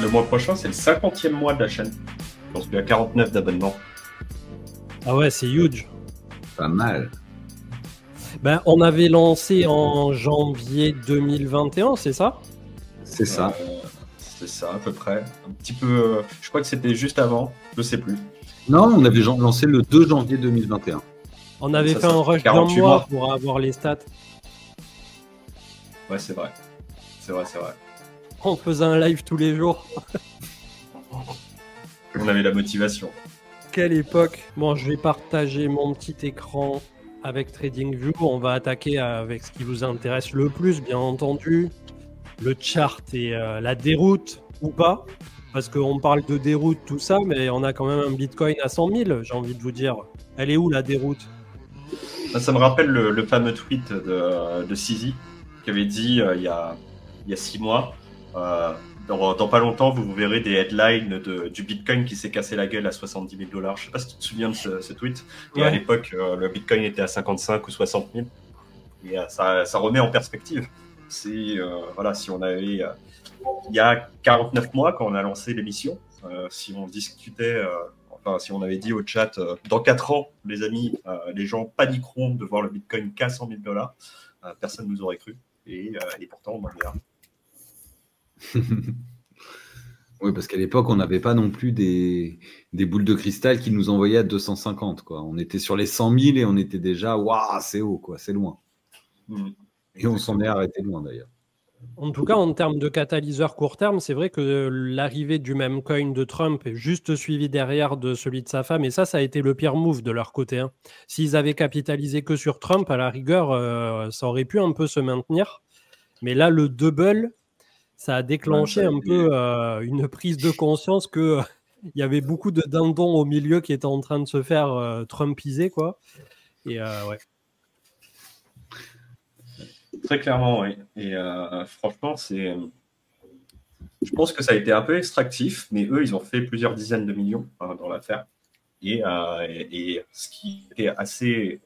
le mois prochain, c'est le 50e mois de la chaîne. Je pense qu'il y a 49 d'abonnements. Ah ouais, c'est huge. Pas mal. Ben, on avait lancé en janvier 2021, c'est ça? C'est ça. C'est ça, à peu près. Un petit peu. Je crois que c'était juste avant, je sais plus. Non, on avait lancé le 2 janvier 2021. On avait Ça, fait ça un fait rush d'un 48 mois mois. pour avoir les stats. Ouais, c'est vrai. C'est vrai. On faisait un live tous les jours. On avait la motivation. Quelle époque. Bon, je vais partager mon petit écran avec TradingView. On va attaquer avec ce qui vous intéresse le plus, bien entendu. Le chart et la déroute, ou pas. Parce qu'on parle de déroute, tout ça, mais on a quand même un Bitcoin à 100 000, j'ai envie de vous dire. Elle est où, la déroute? Ça me rappelle le fameux tweet de Sizi qui avait dit il y a 6 mois dans pas longtemps, vous verrez des headlines du Bitcoin qui s'est cassé la gueule à 70 000 $. Je sais pas si tu te souviens de ce tweet. Et Ouais. à l'époque, le Bitcoin était à 55 ou 60 000. Et ça remet en perspective. C'est voilà, si on avait il y a 49 mois quand on a lancé l'émission, si on discutait, enfin si on avait dit au chat, dans 4 ans, les amis, les gens paniqueront de voir le Bitcoin qu'à 100 000 $, personne ne nous aurait cru. Et pourtant, on en est là. Oui, parce qu'à l'époque, on n'avait pas non plus des boules de cristal qui nous envoyaient à 250, quoi. On était sur les 100 000 et on était déjà, waouh, c'est haut, quoi, c'est loin. Et on s'en est arrêté loin, d'ailleurs. En tout cas, en termes de catalyseur court terme, c'est vrai que l'arrivée du même coin de Trump est juste suivie derrière de celui de sa femme. Et ça a été le pire move de leur côté, hein. S'ils avaient capitalisé que sur Trump, à la rigueur, ça aurait pu un peu se maintenir. Mais là, le double, ça a déclenché un peu une prise de conscience que il y avait beaucoup de dindons au milieu qui étaient en train de se faire trumpiser, quoi. Et ouais. Très clairement, oui. Et franchement, je pense que ça a été un peu extractif, mais eux, ils ont fait plusieurs dizaines de millions dans l'affaire. Et ce qui est assez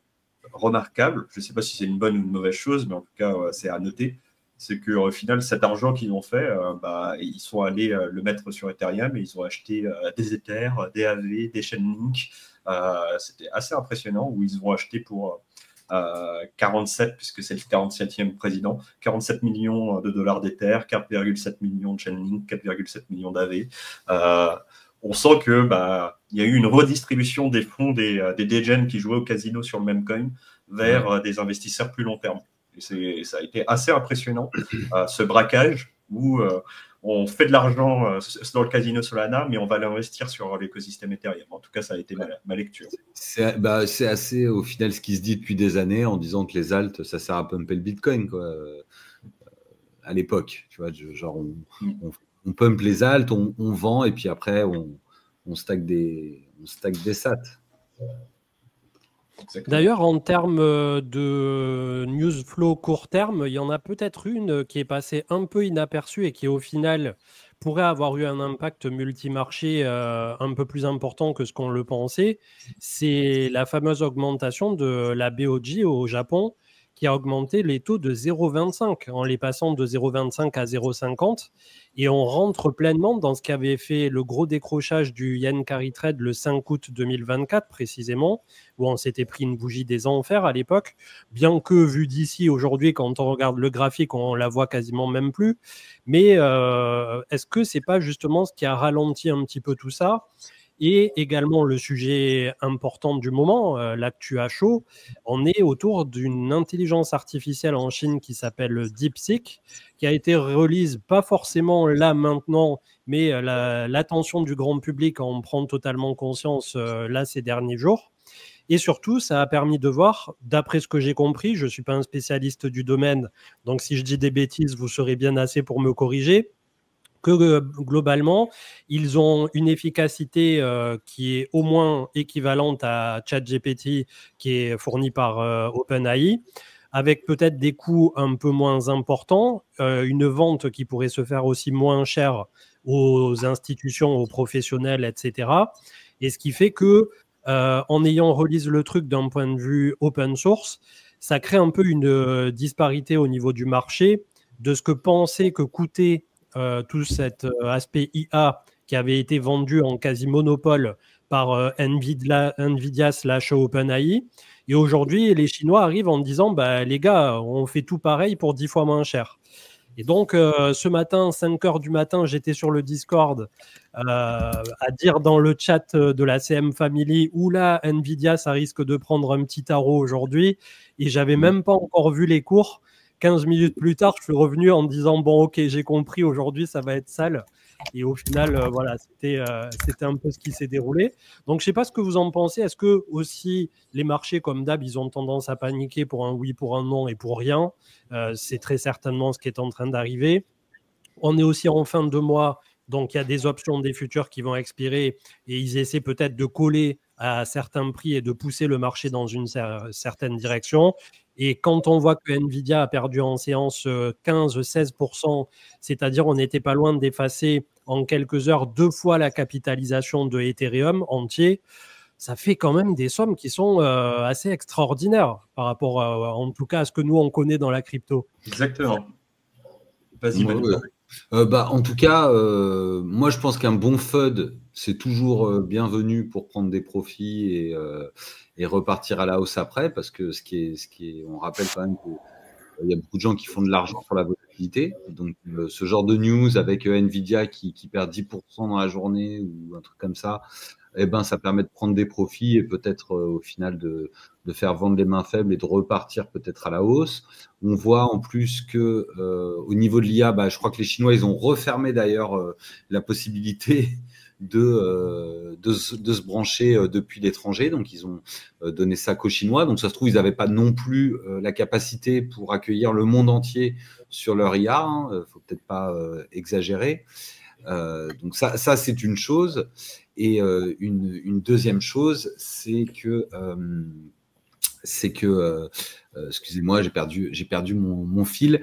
remarquable, je ne sais pas si c'est une bonne ou une mauvaise chose, mais en tout cas, c'est à noter, c'est qu'au final, cet argent qu'ils ont fait, ils sont allés le mettre sur Ethereum et ils ont acheté des Ethers, des AV, des Chainlink. C'était assez impressionnant, où ils ont acheté pour 47, puisque c'est le 47e président, 47 millions de dollars d'Ether, 4,7 millions de Chainlink, 4,7 millions d'AV. On sent que il y a eu une redistribution des fonds des degen qui jouaient au casino sur le même coin vers des investisseurs plus long terme. Et ça a été assez impressionnant, ce braquage où on fait de l'argent dans le casino Solana, mais on va l'investir sur l'écosystème Ethereum. En tout cas, ça a été ma lecture. C'est assez, au final, ce qui se dit depuis des années en disant que les alts, ça sert à pumper le Bitcoin, quoi. À l'époque, tu vois, genre on pump les alts, on vend, et puis après, on stack des sats. D'ailleurs, en termes de news flow court terme, il y en a peut-être une qui est passée un peu inaperçue et qui, au final, pourrait avoir eu un impact multimarché un peu plus important que ce qu'on le pensait. C'est la fameuse augmentation de la BOJ au Japon, qui a augmenté les taux de 0,25 en les passant de 0,25 à 0,50. Et on rentre pleinement dans ce qui avait fait le gros décrochage du Yen Carry Trade le 5 août 2024 précisément, où on s'était pris une bougie des enfers à l'époque, bien que vu d'ici aujourd'hui, quand on regarde le graphique, on la voit quasiment même plus. Mais est-ce que c'est pas justement ce qui a ralenti un petit peu tout ça? Et également le sujet important du moment, l'actu à chaud, on est autour d'une intelligence artificielle en Chine qui s'appelle DeepSeek, qui a été release pas forcément là maintenant, mais l'attention du grand public en prend totalement conscience là ces derniers jours. Et surtout, ça a permis de voir, d'après ce que j'ai compris, je ne suis pas un spécialiste du domaine, donc si je dis des bêtises, vous serez bien assez pour me corriger, que globalement, ils ont une efficacité qui est au moins équivalente à ChatGPT qui est fourni par OpenAI, avec peut-être des coûts un peu moins importants, une vente qui pourrait se faire aussi moins chère aux institutions, aux professionnels, etc. Et ce qui fait que, en ayant release le truc d'un point de vue open source, ça crée un peu une disparité au niveau du marché de ce que pensait que coûtait tout cet aspect IA qui avait été vendu en quasi-monopole par Nvidia / OpenAI. Et aujourd'hui, les Chinois arrivent en disant, bah, les gars, on fait tout pareil pour 10 fois moins cher. Et donc, ce matin, 5 heures du matin, j'étais sur le Discord à dire dans le chat de la CM Family, oula, Nvidia, ça risque de prendre un petit tarot aujourd'hui. Et j'avais même pas encore vu les cours. 15 minutes plus tard, je suis revenu en disant, bon, ok, j'ai compris, aujourd'hui, ça va être sale. Et au final, voilà, c'était un peu ce qui s'est déroulé. Donc, je ne sais pas ce que vous en pensez. Est-ce que aussi les marchés, comme d'hab, ils ont tendance à paniquer pour un oui, pour un non et pour rien? C'est très certainement ce qui est en train d'arriver. On est aussi en fin de mois, donc il y a des options des futurs qui vont expirer et ils essaient peut-être de coller à certains prix et de pousser le marché dans une certaine direction. Et quand on voit que Nvidia a perdu en séance 15-16%, c'est-à-dire on n'était pas loin d'effacer en quelques heures 2 fois la capitalisation de Ethereum entier, ça fait quand même des sommes qui sont assez extraordinaires par rapport, en tout cas, à ce que nous, on connaît dans la crypto. Exactement. Vas-y, Manu. En tout cas, moi, je pense qu'un bon FUD, c'est toujours bienvenu pour prendre des profits et repartir à la hausse après, parce que on rappelle quand même qu'il y a beaucoup de gens qui font de l'argent sur la volatilité. Donc, ce genre de news avec Nvidia qui perd 10% dans la journée ou un truc comme ça, eh ben, ça permet de prendre des profits et peut-être au final de faire vendre les mains faibles et de repartir peut-être à la hausse. On voit en plus que au niveau de l'IA, je crois que les Chinois, ils ont refermé d'ailleurs la possibilité de se brancher depuis l'étranger. Donc, ils ont donné ça qu'aux Chinois. Donc, ça se trouve, ils n'avaient pas non plus la capacité pour accueillir le monde entier sur leur IA. Hein. Faut peut-être pas exagérer. Donc, ça c'est une chose. Et une deuxième chose, c'est que excusez-moi, j'ai perdu mon fil.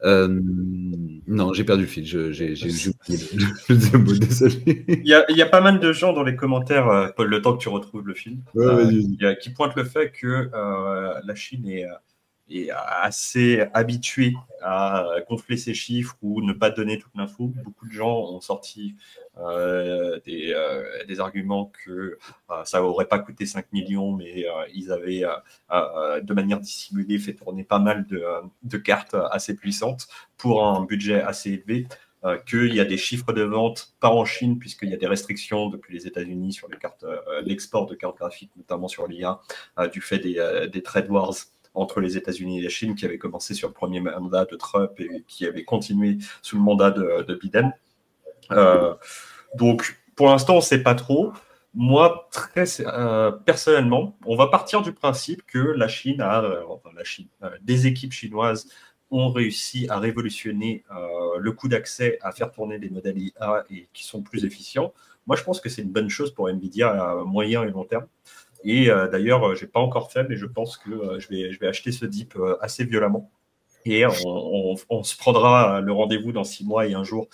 Non, j'ai perdu le fil. J'ai oublié le deuxième mot, désolé. Il y a pas mal de gens dans les commentaires, Paul, le temps que tu retrouves le fil, qui pointent le fait que la Chine est assez habituée à gonfler ses chiffres ou ne pas donner toute l'info. Beaucoup de gens ont sorti des arguments que ça n'aurait pas coûté 5 millions, mais ils avaient de manière dissimulée fait tourner pas mal de cartes assez puissantes pour un budget assez élevé. Qu'il y a des chiffres de vente, pas en Chine, puisqu'il y a des restrictions depuis les États-Unis sur les cartes, l'export de cartes graphiques, notamment sur l'IA, du fait des trade wars entre les États-Unis et la Chine, qui avait commencé sur le premier mandat de Trump et qui avait continué sous le mandat de Biden. Donc, pour l'instant, on ne sait pas trop. Moi, personnellement, on va partir du principe que la Chine des équipes chinoises ont réussi à révolutionner le coût d'accès à faire tourner des modèles IA et qui sont plus efficients. Moi, je pense que c'est une bonne chose pour Nvidia à moyen et long terme. Et d'ailleurs, je n'ai pas encore fait, mais je pense que je vais acheter ce dip assez violemment. Et on se prendra le rendez-vous dans 6 mois et un jour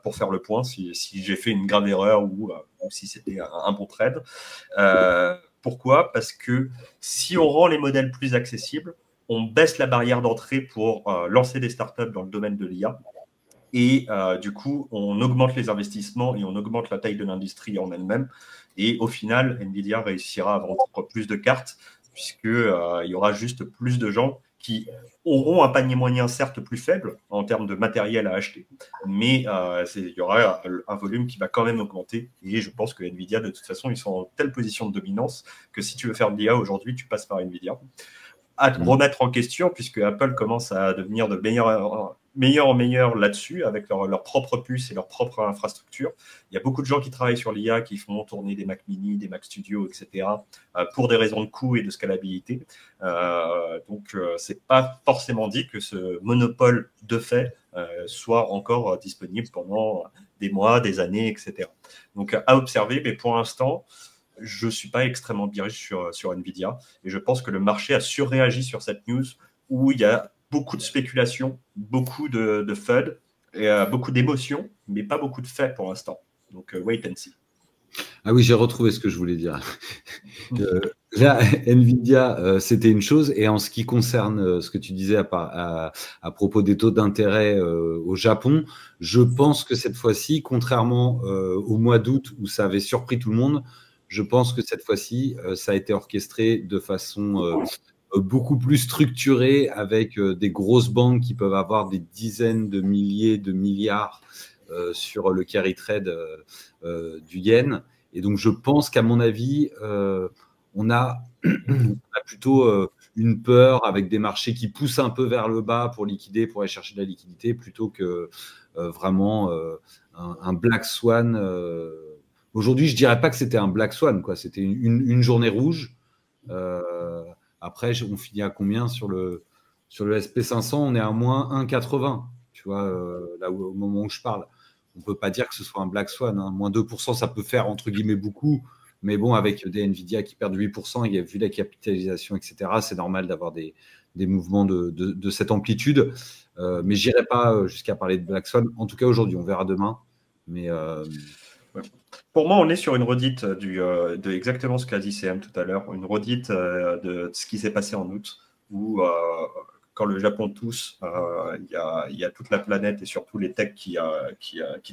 pour faire le point si j'ai fait une grave erreur ou si c'était un bon trade. Pourquoi? Parce que si on rend les modèles plus accessibles, on baisse la barrière d'entrée pour lancer des startups dans le domaine de l'IA. Et du coup, on augmente les investissements et on augmente la taille de l'industrie en elle-même. Et au final, Nvidia réussira à vendre plus de cartes puisqu'il y aura juste plus de gens qui auront un panier moyen certes plus faible en termes de matériel à acheter, mais il y aura un volume qui va quand même augmenter. Et je pense que Nvidia, de toute façon, ils sont en telle position de dominance que si tu veux faire de l'IA aujourd'hui, tu passes par Nvidia. À remettre en question, puisque Apple commence à devenir de meilleur en meilleur là-dessus, avec leur propre puce et leur propre infrastructure. Il y a beaucoup de gens qui travaillent sur l'IA, qui font tourner des Mac Mini, des Mac Studio, etc., pour des raisons de coût et de scalabilité. Donc, c'est pas forcément dit que ce monopole de fait soit encore disponible pendant des mois, des années, etc. Donc, à observer, mais pour l'instant, je ne suis pas extrêmement bullish sur Nvidia. Et je pense que le marché a surréagi sur cette news où il y a beaucoup de spéculation, beaucoup de FUD, et beaucoup d'émotions, mais pas beaucoup de faits pour l'instant. Donc, wait and see. Ah oui, j'ai retrouvé ce que je voulais dire. Là, Nvidia, c'était une chose. Et en ce qui concerne ce que tu disais à propos des taux d'intérêt au Japon, je pense que cette fois-ci, contrairement au mois d'août où ça avait surpris tout le monde, je pense que cette fois-ci, ça a été orchestré de façon beaucoup plus structurée avec des grosses banques qui peuvent avoir des dizaines de milliers de milliards sur le carry trade du yen. Et donc, je pense qu'à mon avis, on a plutôt une peur avec des marchés qui poussent un peu vers le bas pour liquider, pour aller chercher de la liquidité, plutôt que vraiment un black swan. Aujourd'hui, je dirais pas que c'était un black swan, quoi. C'était une journée rouge. Après, on finit à combien sur le SP500? On est à moins 1,80. Tu vois, là au moment où je parle. On ne peut pas dire que ce soit un black swan. Hein. Moins 2%, ça peut faire entre guillemets beaucoup. Mais bon, avec des Nvidia qui perdent 8%, il y a vu la capitalisation, etc., c'est normal d'avoir des mouvements de cette amplitude. Mais je n'irai pas jusqu'à parler de black swan. En tout cas, aujourd'hui, on verra demain. Mais pour moi, on est sur une redite de exactement ce qu'a dit CM tout à l'heure, une redite de ce qui s'est passé en août, où quand le Japon tousse, il y a toute la planète et surtout les techs qui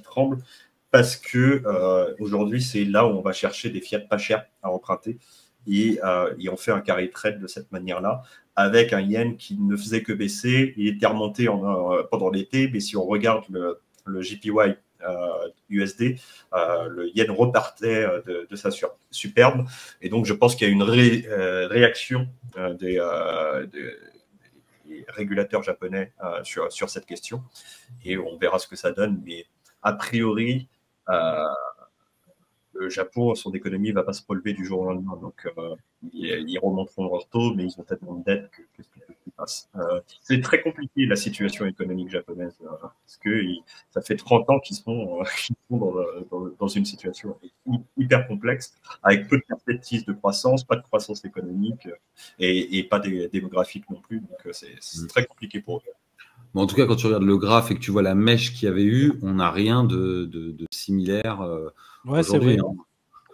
tremblent, parce que aujourd'hui, c'est là où on va chercher des fiat pas chers à emprunter, et on fait un carry trade de cette manière-là, avec un yen qui ne faisait que baisser. Il était remonté pendant l'été, mais si on regarde le JPY USD, le yen repartait de sa superbe, et donc je pense qu'il y a une réaction des régulateurs japonais sur cette question, et on verra ce que ça donne, mais a priori le Japon, son économie ne va pas se relever du jour au lendemain, donc ils remonteront leur taux, mais ils ont tellement de dettes qu'est-ce qui passe. C'est très compliqué la situation économique japonaise, parce que ça fait 30 ans qu'ils sont dans une situation hyper complexe, avec peu de perspectives de croissance, pas de croissance économique et pas démographique non plus, donc c'est très compliqué pour eux. Bon, en tout cas, quand tu regardes le graphe et que tu vois la mèche qu'il y avait eu, on n'a rien de similaire aujourd'hui. Hein.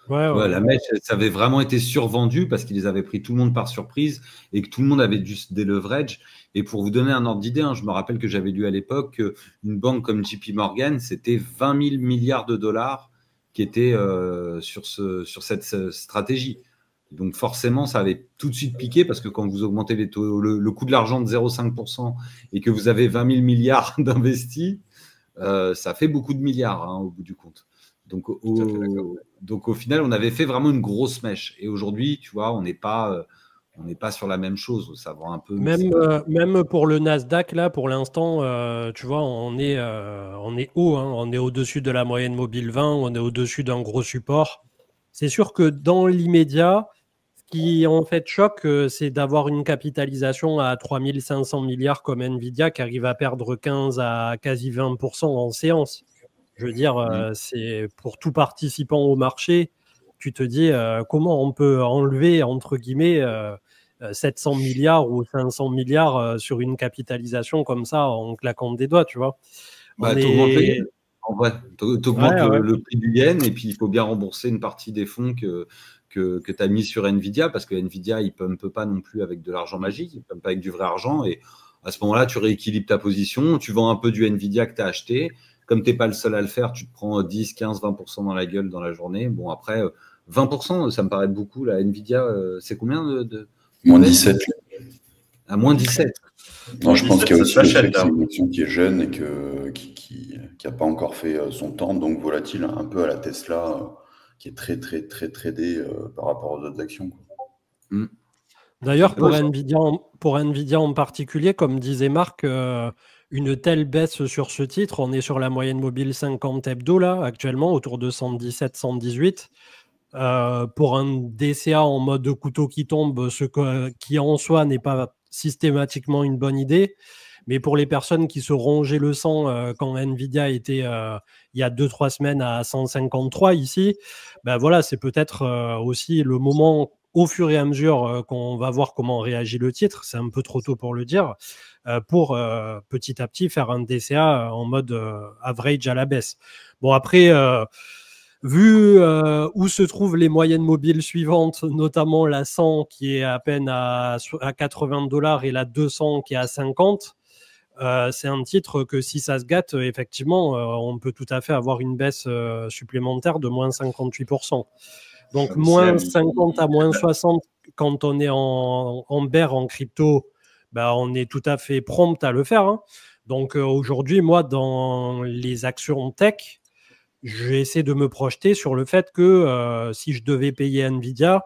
Ouais, la mèche, ça avait vraiment été survendu parce qu'ils les avaient pris tout le monde par surprise et que tout le monde avait dû se déleverage. Et pour vous donner un ordre d'idée, je me rappelle que j'avais lu à l'époque qu'une banque comme JP Morgan, c'était 20 000 milliards de dollars qui étaient sur cette stratégie. Donc forcément, ça avait tout de suite piqué parce que quand vous augmentez les taux, le coût de l'argent de 0,5% et que vous avez 20 000 milliards d'investis, ça fait beaucoup de milliards au bout du compte. Donc au final, on avait fait vraiment une grosse mèche. Et aujourd'hui, tu vois, on n'est pas sur la même chose. Ça va un peu. Même pour le Nasdaq, là, pour l'instant, tu vois, on est haut. Hein, on est au-dessus de la moyenne mobile 20. On est au-dessus d'un gros support. C'est sûr que dans l'immédiat, ce qui en fait choque, c'est d'avoir une capitalisation à 3500 milliards comme Nvidia qui arrive à perdre 15 à quasi 20% en séance. Je veux dire, c'est pour tout participant au marché, tu te dis comment on peut enlever, entre guillemets, 700 milliards ou 500 milliards sur une capitalisation comme ça en claquant des doigts, tu vois. T'augmentes le prix du yen et puis il faut bien rembourser une partie des fonds que tu as mis sur Nvidia parce que Nvidia, il ne peut pas non plus avec de l'argent magique, il ne peut pas avec du vrai argent. Et à ce moment-là, tu rééquilibres ta position, tu vends un peu du Nvidia que tu as acheté. Comme tu n'es pas le seul à le faire, tu te prends 10, 15, 20% dans la gueule dans la journée. Bon, après, 20%, ça me paraît beaucoup. La Nvidia, c'est combien de moins 17. À moins 17. Non, je pense qu'il y a aussi le fait que c'est une action qui est jeune et qui n'a pas encore fait son temps, donc volatile, un peu à la Tesla, qui est très, très, très tradée par rapport aux autres actions. Quoi. D'ailleurs, pour Nvidia en particulier, comme disait Marc, une telle baisse sur ce titre, on est sur la moyenne mobile 50 hebdo là, actuellement, autour de 117, 118. Pour un DCA en mode couteau qui tombe, qui en soi n'est pas systématiquement une bonne idée. Mais pour les personnes qui se rongeaient le sang quand Nvidia était il y a 2-3 semaines à 153 ici, ben voilà, c'est peut-être aussi le moment au fur et à mesure qu'on va voir comment réagit le titre, c'est un peu trop tôt pour le dire, pour petit à petit faire un DCA en mode average à la baisse. Bon, après, vu où se trouvent les moyennes mobiles suivantes, notamment la 100 qui est à peine à $80 et la 200 qui est à 50, c'est un titre que si ça se gâte, effectivement, on peut tout à fait avoir une baisse supplémentaire de moins 58%. Donc moins 50 à moins 60 quand on est en bear en crypto, bah, on est tout à fait prompt à le faire. Hein. Donc aujourd'hui, moi, dans les actions tech, j'essaie de me projeter sur le fait que si je devais payer Nvidia,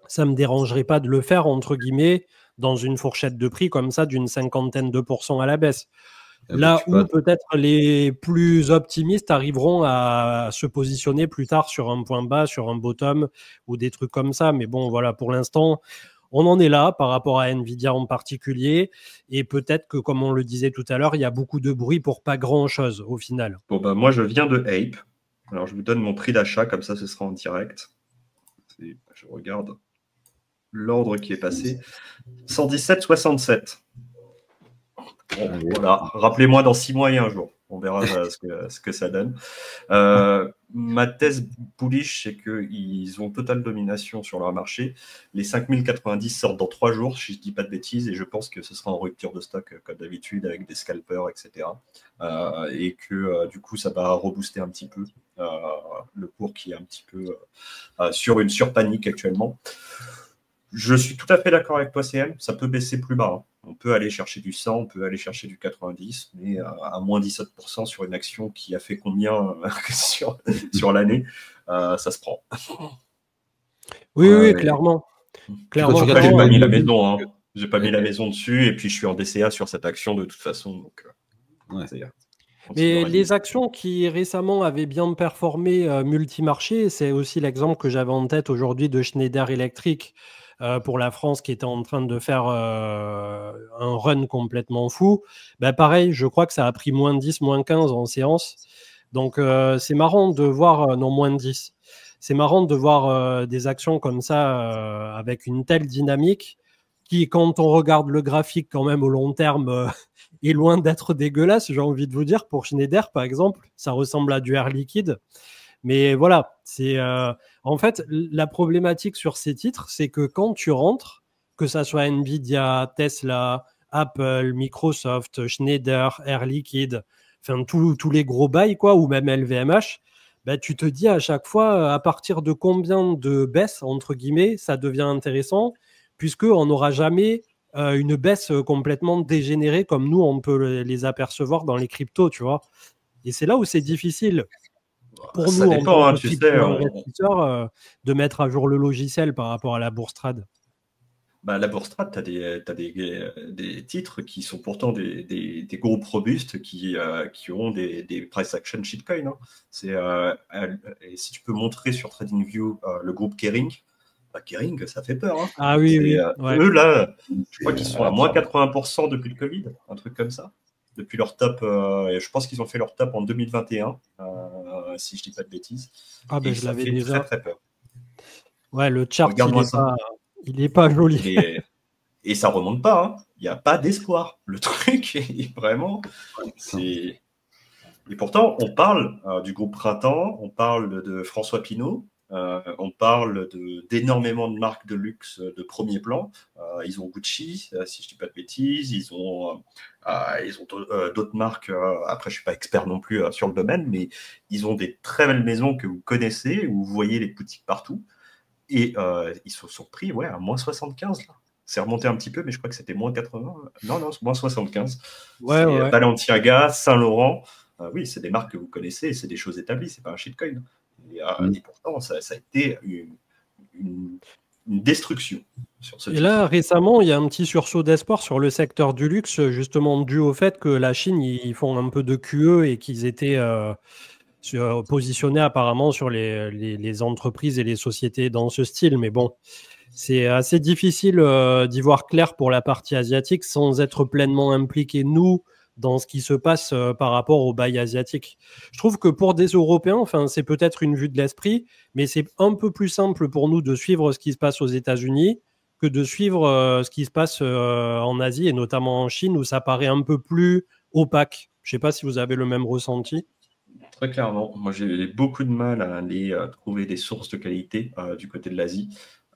ça ne me dérangerait pas de le faire, entre guillemets, dans une fourchette de prix comme ça d'une 50aine de % à la baisse. Là où peut-être les plus optimistes arriveront à se positionner plus tard sur un point bas, sur un bottom ou des trucs comme ça. Mais bon, voilà, pour l'instant, on en est là par rapport à Nvidia en particulier. Et peut-être que, comme on le disait tout à l'heure, il y a beaucoup de bruit pour pas grand-chose au final. Bon, bah, moi, je viens de Ape. Alors, je vous donne mon prix d'achat, comme ça, ce sera en direct. Je regarde l'ordre qui est passé. 117,67. Bon, voilà. Rappelez-moi dans 6 mois et un jour. On verra ce que ça donne. Ma thèse bullish, c'est qu'ils ont totale domination sur leur marché. Les 5090 sortent dans 3 jours, si je ne dis pas de bêtises, et je pense que ce sera en rupture de stock, comme d'habitude, avec des scalpers, etc. Et que du coup, ça va rebooster un petit peu le cours qui est un petit peu sur une surpanique actuellement. Je suis tout à fait d'accord avec toi, CM. Ça peut baisser plus bas. Hein. On peut aller chercher du 100, on peut aller chercher du 90, mais à moins 17% sur une action qui a fait combien sur l'année, ça se prend. Oui, clairement. Clairement. Après, j'ai pas mis la maison. Hein. J'ai pas mis la maison dessus, et puis je suis en DCA sur cette action de toute façon. Donc, mais les actions qui récemment avaient bien performé multimarché, c'est aussi l'exemple que j'avais en tête aujourd'hui de Schneider Electric pour la France qui était en train de faire un run complètement fou. Ben pareil, je crois que ça a pris moins 10, moins 15 en séance. Donc c'est marrant de voir, non moins 10, c'est marrant de voir des actions comme ça avec une telle dynamique qui, quand on regarde le graphique quand même au long terme, est loin d'être dégueulasse, j'ai envie de vous dire. Pour Schneider, par exemple, ça ressemble à du air liquide. Mais voilà, c'est en fait la problématique sur ces titres, c'est que quand tu rentres, que ça soit Nvidia, Tesla, Apple, Microsoft, Schneider, Air Liquide, enfin tous les gros bails quoi, ou même LVMH, bah, tu te dis à chaque fois à partir de combien de baisses entre guillemets ça devient intéressant, puisque on n'aura jamais une baisse complètement dégénérée comme nous on peut les apercevoir dans les cryptos, tu vois. Et c'est là où c'est difficile. Pour ça nous, dépend, en tant tu que sais, investisseurs, de mettre à jour le logiciel par rapport à la bourse trad. Bah, la bourse trad, tu as des titres qui sont pourtant des groupes robustes qui ont des price action shitcoin. Hein. Et si tu peux montrer sur TradingView le groupe Kering, Kering, ça fait peur. Hein. Ah oui, oui. Ouais. Eux, là, je crois qu'ils sont à moins 80% depuis le Covid, un truc comme ça. Depuis leur top, je pense qu'ils ont fait leur top en 2021, si je ne dis pas de bêtises. Ah ben, je l'avais déjà. Très, très peur. Ouais, le chart, il n'est pas joli. Et ça ne remonte pas. Hein. Il n'y a pas d'espoir. Le truc est vraiment... Et pourtant, on parle du groupe Printemps, on parle de François Pinault, on parle d'énormément de marques de luxe de premier plan. Ils ont Gucci, si je ne dis pas de bêtises. Ils ont d'autres marques. Après, je ne suis pas expert non plus sur le domaine, mais ils ont des très belles maisons que vous connaissez, où vous voyez les boutiques partout. Et ils sont surpris à moins 75. Là. C'est remonté un petit peu, mais je crois que c'était moins 80. Non, moins 75. Ouais. Balenciaga, Saint-Laurent. Oui, c'est des marques que vous connaissez, c'est des choses établies, c'est pas un shitcoin. Et pourtant, ça a été une destruction sur ce titre. Et là, récemment, il y a un petit sursaut d'espoir sur le secteur du luxe, justement dû au fait que la Chine, ils font un peu de QE et qu'ils étaient positionnés apparemment sur les entreprises et les sociétés dans ce style. Mais bon, c'est assez difficile d'y voir clair pour la partie asiatique sans être pleinement impliqué, nous, dans ce qui se passe par rapport au bail asiatique. Je trouve que pour des Européens, c'est peut-être une vue de l'esprit, mais c'est un peu plus simple pour nous de suivre ce qui se passe aux États-Unis que de suivre ce qui se passe en Asie et notamment en Chine où ça paraît un peu plus opaque. Je ne sais pas si vous avez le même ressenti. Très clairement. Moi, j'ai beaucoup de mal à aller trouver des sources de qualité du côté de l'Asie.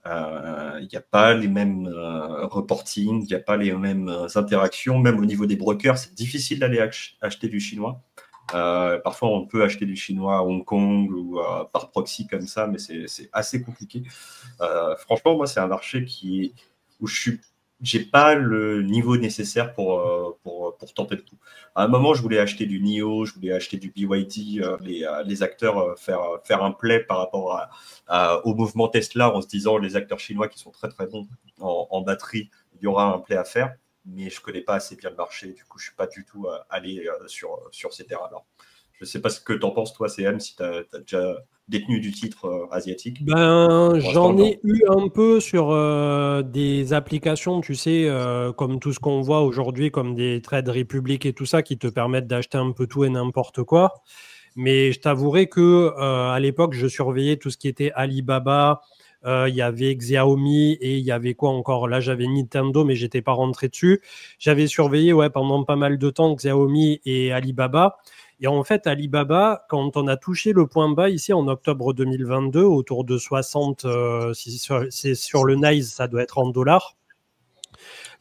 Il n'y a pas les mêmes reporting, il n'y a pas les mêmes interactions. Même au niveau des brokers, c'est difficile d'aller acheter du chinois. Parfois, on peut acheter du chinois à Hong Kong ou par proxy comme ça, mais c'est assez compliqué. Franchement, moi, c'est un marché où j'ai pas le niveau nécessaire pour tenter le coup. À un moment, je voulais acheter du NIO, je voulais acheter du BYD, les acteurs faire un play par rapport au mouvement Tesla en se disant les acteurs chinois qui sont très très bons en batterie, il y aura un play à faire. Mais je ne connais pas assez bien le marché. Du coup, je ne suis pas du tout allé sur ces terrains-là. Je ne sais pas ce que tu en penses, toi, CM, si tu as déjà détenu du titre asiatique. J'en ai eu un peu sur des applications, tu sais, comme tout ce qu'on voit aujourd'hui, comme des Trade Republic et tout ça, qui te permettent d'acheter un peu tout et n'importe quoi. Mais je t'avouerai que à l'époque, je surveillais tout ce qui était Alibaba. Il y avait Xiaomi et il y avait quoi encore? Là, j'avais Nintendo, mais j'étais pas rentré dessus. J'avais surveillé pendant pas mal de temps Xiaomi et Alibaba. Et en fait, Alibaba, quand on a touché le point bas ici en octobre 2022, autour de 60, c'est sur le NICE, ça doit être en dollars.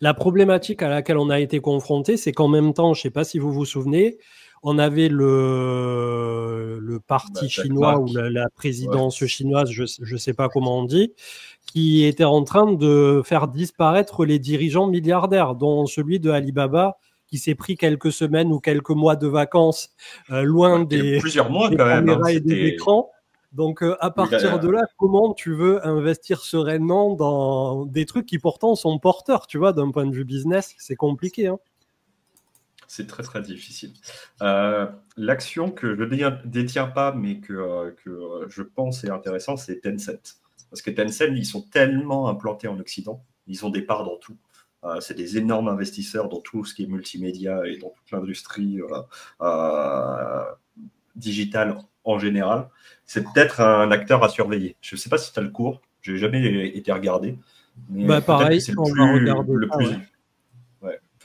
La problématique à laquelle on a été confronté, c'est qu'en même temps, je ne sais pas si vous vous souvenez, on avait le parti chinois ou la présidence chinoise, je ne sais pas comment on dit, qui était en train de faire disparaître les dirigeants milliardaires, dont celui de Alibaba, qui s'est pris quelques semaines ou quelques mois de vacances loin des caméras et des écrans. Donc, à partir de là, comment tu veux investir sereinement dans des trucs qui pourtant sont porteurs, tu vois, d'un point de vue business, c'est compliqué, hein. C'est très, très difficile. L'action que je ne détiens pas, mais que je pense est intéressante, c'est Tencent. Parce que Tencent, ils sont tellement implantés en Occident, ils ont des parts dans tout. C'est des énormes investisseurs dans tout ce qui est multimédia et dans toute l'industrie digitale en général. C'est peut-être un acteur à surveiller. Je ne sais pas si tu as le cours, je n'ai jamais été regardé. Mais pareil, c'est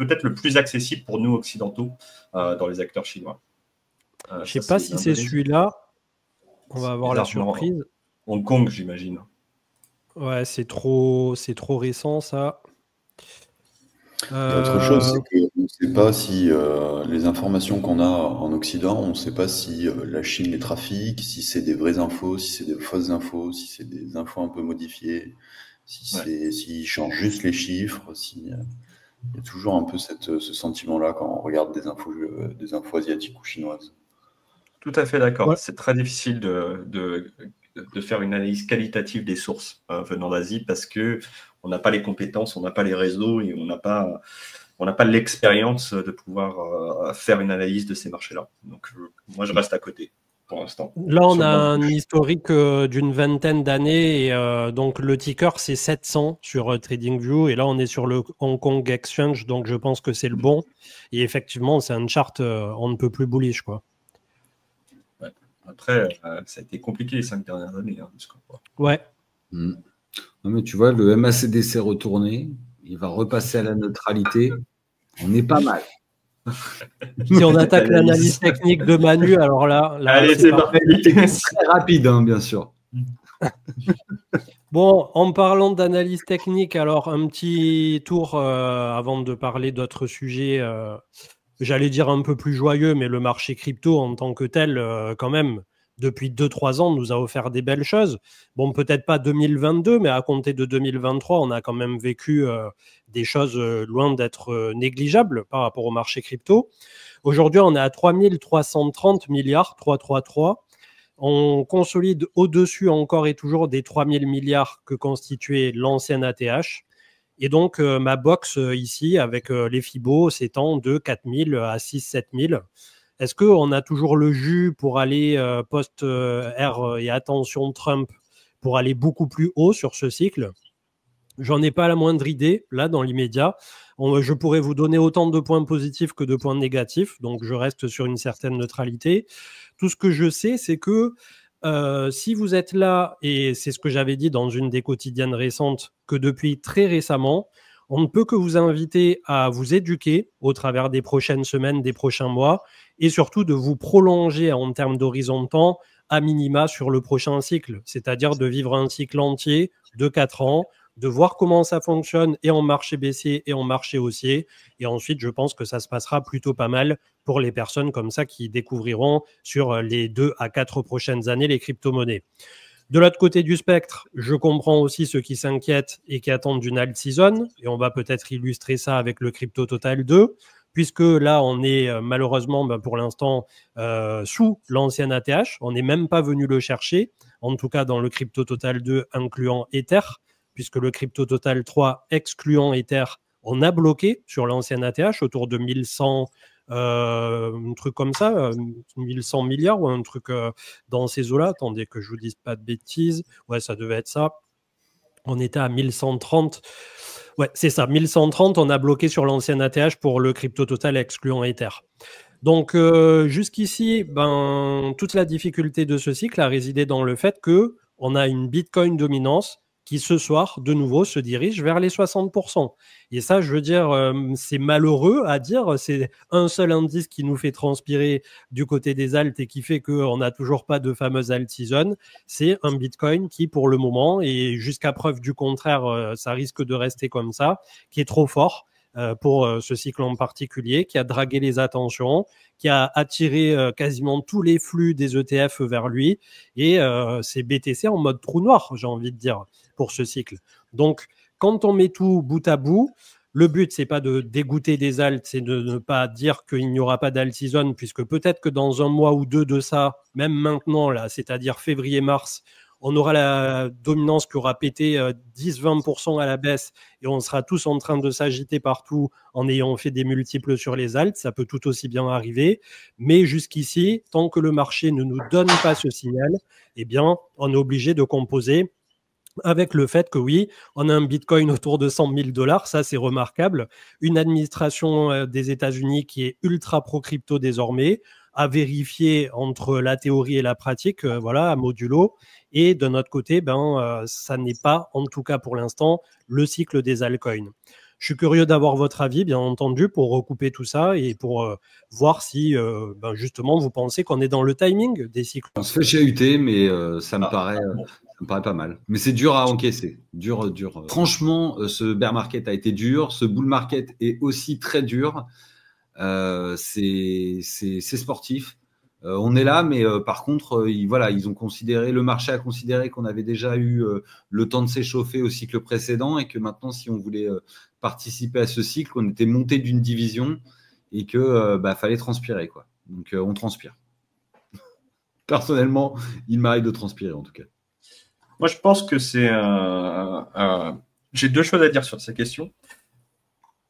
peut-être le plus accessible pour nous occidentaux dans les acteurs chinois. Je ne sais pas si c'est celui-là. On va avoir la surprise. Hong Kong, j'imagine. Ouais, c'est trop récent, ça. Il y a autre chose, c'est qu'on ne sait pas si les informations qu'on a en Occident, on ne sait pas si la Chine les trafique, si c'est des vraies infos, si c'est des fausses infos, si c'est des infos un peu modifiées, s'ils changent juste les chiffres, il y a toujours un peu ce sentiment-là quand on regarde des infos asiatiques ou chinoises. Tout à fait d'accord. Ouais. C'est très difficile de faire une analyse qualitative des sources venant d'Asie parce qu'on n'a pas les compétences, on n'a pas les réseaux et on n'a pas l'expérience de pouvoir faire une analyse de ces marchés-là. Donc, moi, je reste à côté. Pour l'instant. Là, on a un historique d'une vingtaine d'années et donc le ticker, c'est 700 sur TradingView et là, on est sur le Hong Kong Exchange, donc je pense que c'est le bon. Et effectivement, c'est un chart on ne peut plus bullish, quoi. Ouais. Après, ça a été compliqué les 5 dernières années. Hein, ouais. Non, mais tu vois, le MACD s'est retourné, il va repasser à la neutralité. On est pas mal. Si on attaque l'analyse technique de Manu, alors là allez, c'est parfait. Très rapide, hein, bien sûr. Bon, en parlant d'analyse technique, alors un petit tour avant de parler d'autres sujets, j'allais dire un peu plus joyeux, mais le marché crypto en tant que tel, quand même, depuis 2-3 ans, nous a offert des belles choses. Bon, peut-être pas 2022, mais à compter de 2023, on a quand même vécu des choses loin d'être négligeables par rapport au marché crypto. Aujourd'hui, on est à 3330 milliards, 333. On consolide au-dessus encore et toujours des 3000 milliards que constituait l'ancienne ATH. Et donc, ma box ici, avec les FIBO, s'étend de 4000 à 6-7000. Est-ce qu'on a toujours le jus pour aller post-R et attention Trump pour aller beaucoup plus haut sur ce cycle? J'en ai pas la moindre idée, là, dans l'immédiat. Je pourrais vous donner autant de points positifs que de points négatifs, donc je reste sur une certaine neutralité. Tout ce que je sais, c'est que si vous êtes là, et c'est ce que j'avais dit dans une des quotidiennes récentes, que depuis très récemment, On ne peut que vous inviter à vous éduquer au travers des prochaines semaines, des prochains mois, et surtout de vous prolonger en termes d'horizon de temps à minima sur le prochain cycle, c'est-à-dire de vivre un cycle entier de 4 ans, de voir comment ça fonctionne et en marché baissier et en marché haussier. Et ensuite, je pense que ça se passera plutôt pas mal pour les personnes comme ça qui découvriront sur les 2 à 4 prochaines années les crypto-monnaies. De l'autre côté du spectre, je comprends aussi ceux qui s'inquiètent et qui attendent d'une alt season. Et on va peut-être illustrer ça avec le Crypto Total 2, puisque là, on est malheureusement pour l'instant sous l'ancien ATH. On n'est même pas venu le chercher, en tout cas dans le Crypto Total 2 incluant Ether, puisque le Crypto Total 3 excluant Ether, on a bloqué sur l'ancien ATH autour de 1100, un truc comme ça, 1100 milliards ou un truc dans ces eaux-là. Attendez que je vous dise pas de bêtises. Ouais, ça devait être ça. On était à 1130. Ouais, c'est ça, 1130. On a bloqué sur l'ancien ATH pour le Crypto Total excluant Ether. Donc, jusqu'ici, toute la difficulté de ce cycle a résidé dans le fait qu'on a une Bitcoin dominance qui, ce soir, de nouveau, se dirige vers les 60%. Et ça, je veux dire, c'est malheureux à dire. C'est un seul indice qui nous fait transpirer du côté des alts et qui fait qu'on n'a toujours pas de fameuse alt season. C'est un Bitcoin qui, pour le moment, et jusqu'à preuve du contraire, ça risque de rester comme ça, qui est trop fort pour ce cycle en particulier, qui a dragué les attentions, qui a attiré quasiment tous les flux des ETF vers lui, et c'est BTC en mode trou noir, j'ai envie de dire, pour ce cycle. Donc, quand on met tout bout à bout, le but, c'est pas de dégoûter des alts, c'est de ne pas dire qu'il n'y aura pas d'alt season, puisque peut-être que dans un mois ou deux de ça, même maintenant, là, c'est-à-dire février-mars, on aura la dominance qui aura pété 10-20% à la baisse et on sera tous en train de s'agiter partout en ayant fait des multiples sur les alts. Ça peut tout aussi bien arriver. Mais jusqu'ici, tant que le marché ne nous donne pas ce signal, eh bien, on est obligé de composer avec le fait que oui, on a un Bitcoin autour de 100 000 $, ça c'est remarquable. Une administration des États-Unis qui est ultra pro-crypto désormais, à vérifier entre la théorie et la pratique, voilà, à modulo. Et de notre côté, ça n'est pas, en tout cas pour l'instant, le cycle des altcoins. Je suis curieux d'avoir votre avis, bien entendu, pour recouper tout ça et pour voir si, justement, vous pensez qu'on est dans le timing des cycles. On se fait chahuter, mais ça me paraît pas mal. Mais c'est dur à encaisser. Dur. Franchement, ce bear market a été dur. Ce bull market est aussi très dur. C'est sportif. On est là, mais par contre, ils ont considéré, le marché a considéré qu'on avait déjà eu le temps de s'échauffer au cycle précédent et que maintenant, si on voulait participer à ce cycle, on était monté d'une division et que fallait transpirer, quoi. Donc on transpire. Personnellement, il m'arrive de transpirer en tout cas. Moi, je pense que c'est j'ai deux choses à dire sur ces questions.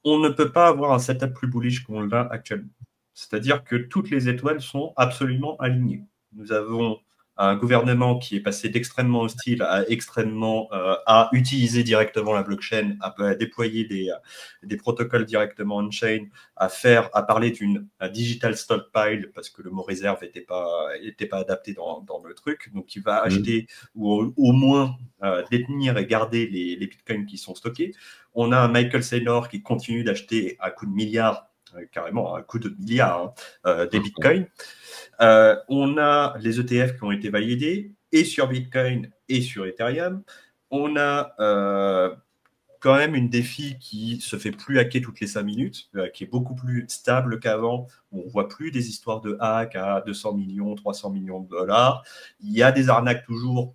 On ne peut pas avoir un setup plus bullish qu'on l'a actuellement. C'est-à-dire que toutes les étoiles sont absolument alignées. Nous avons un gouvernement qui est passé d'extrêmement hostile à extrêmement à utiliser directement la blockchain, à déployer des protocoles directement on-chain, à parler d'une digital stockpile parce que le mot réserve n'était pas adapté dans le truc. Donc, il va acheter ou au moins détenir et garder les bitcoins qui sont stockés. On a un Michael Saylor qui continue d'acheter à coups de milliards, carrément à coup de milliards, des bitcoins. On a les ETF qui ont été validés et sur Bitcoin et sur Ethereum. On a quand même une défi qui se fait plus hacker toutes les 5 minutes, qui est beaucoup plus stable qu'avant. On ne voit plus des histoires de hack à 200 millions, 300 millions de dollars. Il y a des arnaques toujours,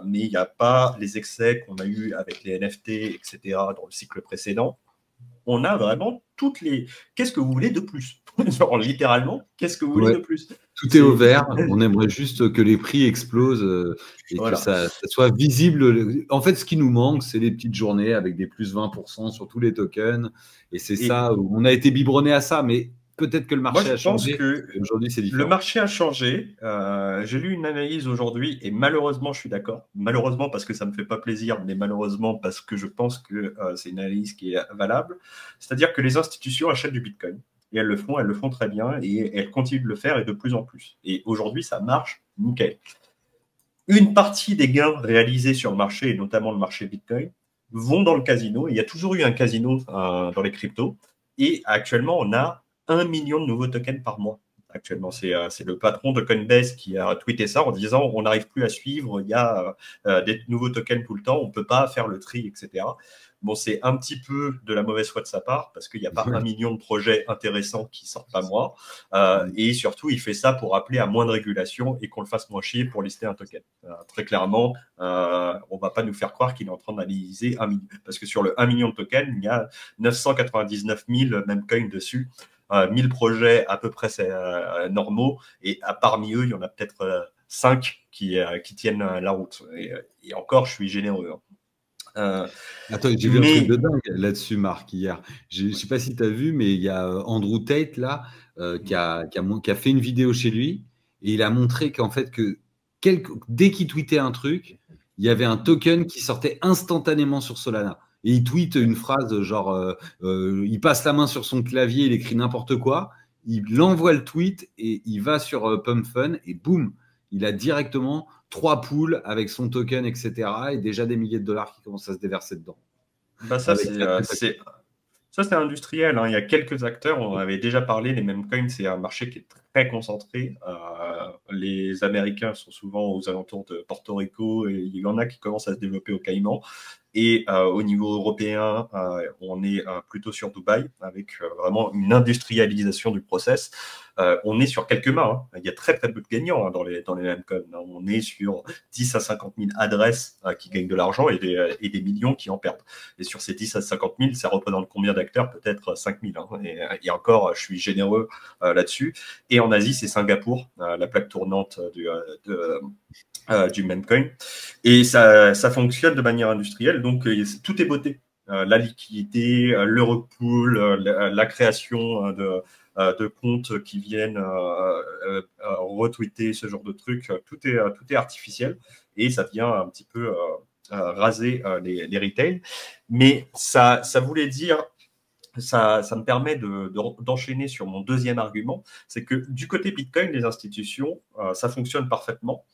mais il n'y a pas les excès qu'on a eu avec les NFT, etc. dans le cycle précédent. On a vraiment toutes les... Qu'est-ce que vous voulez de plus? Genre, littéralement, qu'est-ce que vous voulez de plus? Tout est au vert. On aimerait juste que les prix explosent et que ça soit visible. En fait, ce qui nous manque, c'est les petites journées avec des plus 20% sur tous les tokens. Et c'est ça, où on a été biberonné à ça. Mais peut-être que le marché a changé. Aujourd'hui, c'est différent. Le marché a changé. J'ai lu une analyse aujourd'hui et malheureusement, je suis d'accord. Malheureusement parce que ça ne me fait pas plaisir, mais malheureusement parce que je pense que c'est une analyse qui est valable. C'est-à-dire que les institutions achètent du Bitcoin. Et elles le font très bien et elles continuent de le faire et de plus en plus. Et aujourd'hui, ça marche nickel. Une partie des gains réalisés sur le marché, et notamment le marché Bitcoin, vont dans le casino. Il y a toujours eu un casino dans les cryptos. Et actuellement, on a 1 million de nouveaux tokens par mois. Actuellement, c'est le patron de Coinbase qui a tweeté ça en disant on n'arrive plus à suivre, il y a des nouveaux tokens tout le temps, on ne peut pas faire le tri, etc. Bon, c'est un petit peu de la mauvaise foi de sa part parce qu'il n'y a pas 1 million de projets intéressants qui sortent pas moi. Et surtout, il fait ça pour appeler à moins de régulation et qu'on le fasse moins chier pour lister un token. Très clairement, on ne va pas nous faire croire qu'il est en train d'analyser 1 million. Parce que sur le 1 million de tokens, il y a 999 000 memcoins dessus. 1000 projets à peu près normaux. Et parmi eux, il y en a peut-être 5 qui tiennent la route. Et encore, je suis généreux. Attends, j'ai vu un truc de dingue là-dessus, Marc, hier. Je ne sais pas si tu as vu, mais il y a Andrew Tate là, qui a fait une vidéo chez lui et il a montré qu'en fait, dès qu'il tweetait un truc, il y avait un token qui sortait instantanément sur Solana. Et il tweet une phrase genre, il passe la main sur son clavier, il écrit n'importe quoi, il envoie le tweet et il va sur Pump Fun et boum, il a directement 3 poules avec son token, etc. et déjà des milliers de dollars qui commencent à se déverser dedans. Bah ça, c'est industriel. Hein. Il y a quelques acteurs, on en avait déjà parlé, les memcoins, c'est un marché qui est très concentré. Les Américains sont souvent aux alentours de Porto Rico et il y en a qui commencent à se développer au Caïman. Et au niveau européen, on est plutôt sur Dubaï avec vraiment une industrialisation du process. On est sur quelques mains. Hein. Il y a très peu de gagnants dans les memcoins. On est sur 10 à 50 000 adresses qui gagnent de l'argent et des millions qui en perdent. Et sur ces 10 à 50 000, ça représente combien d'acteurs? Peut-être 5 000. Hein. Et encore, je suis généreux là-dessus. Et en Asie, c'est Singapour, la plaque tournante du memcoin. Et ça fonctionne de manière industrielle. Donc, tout est beauté. La liquidité, le repool, la création de comptes qui viennent retweeter ce genre de trucs, tout est artificiel et ça vient un petit peu raser les retails. Mais ça voulait dire, ça me permet d'enchaîner sur mon deuxième argument, c'est que du côté Bitcoin, les institutions, ça fonctionne parfaitement.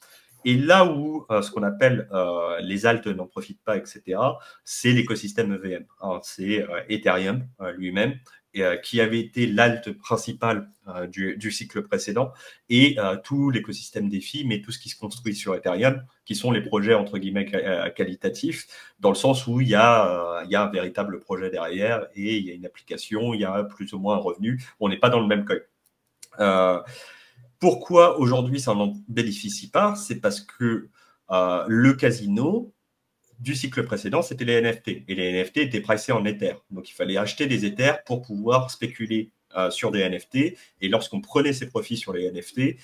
Et là où ce qu'on appelle les alts n'en profitent pas, etc., c'est l'écosystème EVM. C'est Ethereum lui-même, qui avait été l'alt principal du cycle précédent, et tout l'écosystème DeFi, mais tout ce qui se construit sur Ethereum, qui sont les projets entre guillemets qualitatifs, dans le sens où il y a un véritable projet derrière, et il y a une application, il y a plus ou moins un revenu. On n'est pas dans le même coin. Pourquoi aujourd'hui ça n'en bénéficie pas? C'est parce que le casino du cycle précédent, c'était les NFT. Et les NFT étaient pricés en Ether. Donc il fallait acheter des Ethers pour pouvoir spéculer sur des NFT. Et lorsqu'on prenait ses profits sur les NFT,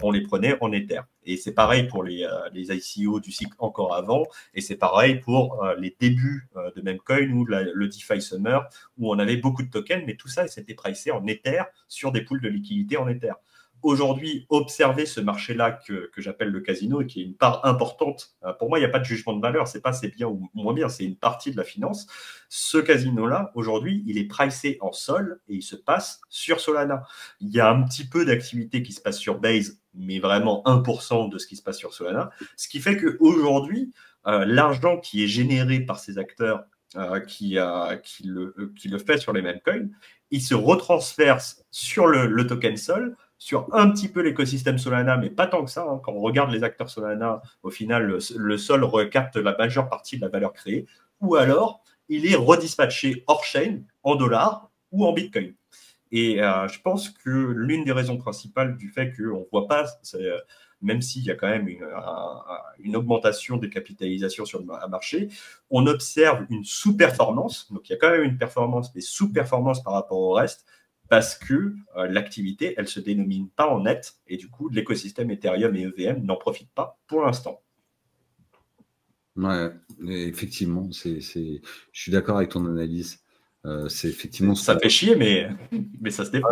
on les prenait en Ether. Et c'est pareil pour les ICO du cycle encore avant. Et c'est pareil pour les débuts de Memcoin ou le DeFi Summer, où on avait beaucoup de tokens, mais tout ça, c'était pricé en Ether sur des pools de liquidité en Ether. Aujourd'hui, observer ce marché-là que j'appelle le casino et qui est une part importante. Pour moi, il n'y a pas de jugement de valeur. C'est pas c'est bien ou moins bien. C'est une partie de la finance. Ce casino-là, aujourd'hui, il est pricé en sol et il se passe sur Solana. Il y a un petit peu d'activité qui se passe sur Base, mais vraiment 1% de ce qui se passe sur Solana. Ce qui fait qu'aujourd'hui, l'argent qui est généré par ces acteurs qui le fait sur les memcoins, il se retransfère sur le token Sol, sur un petit peu l'écosystème Solana, mais pas tant que ça. Hein. Quand on regarde les acteurs Solana, au final, le Sol recapte la majeure partie de la valeur créée, ou alors il est redispatché hors-chain en dollars ou en Bitcoin. Et je pense que l'une des raisons principales du fait qu'on ne voit pas, même s'il y a quand même une augmentation des capitalisations sur le marché, on observe une sous-performance. Donc il y a quand même une performance, mais sous-performance par rapport au reste, parce que l'activité, elle ne se dénomine pas en net, et du coup, l'écosystème Ethereum et EVM n'en profitent pas pour l'instant. Ouais, effectivement, je suis d'accord avec ton analyse. C'est effectivement ça fait chier, mais ça se défend.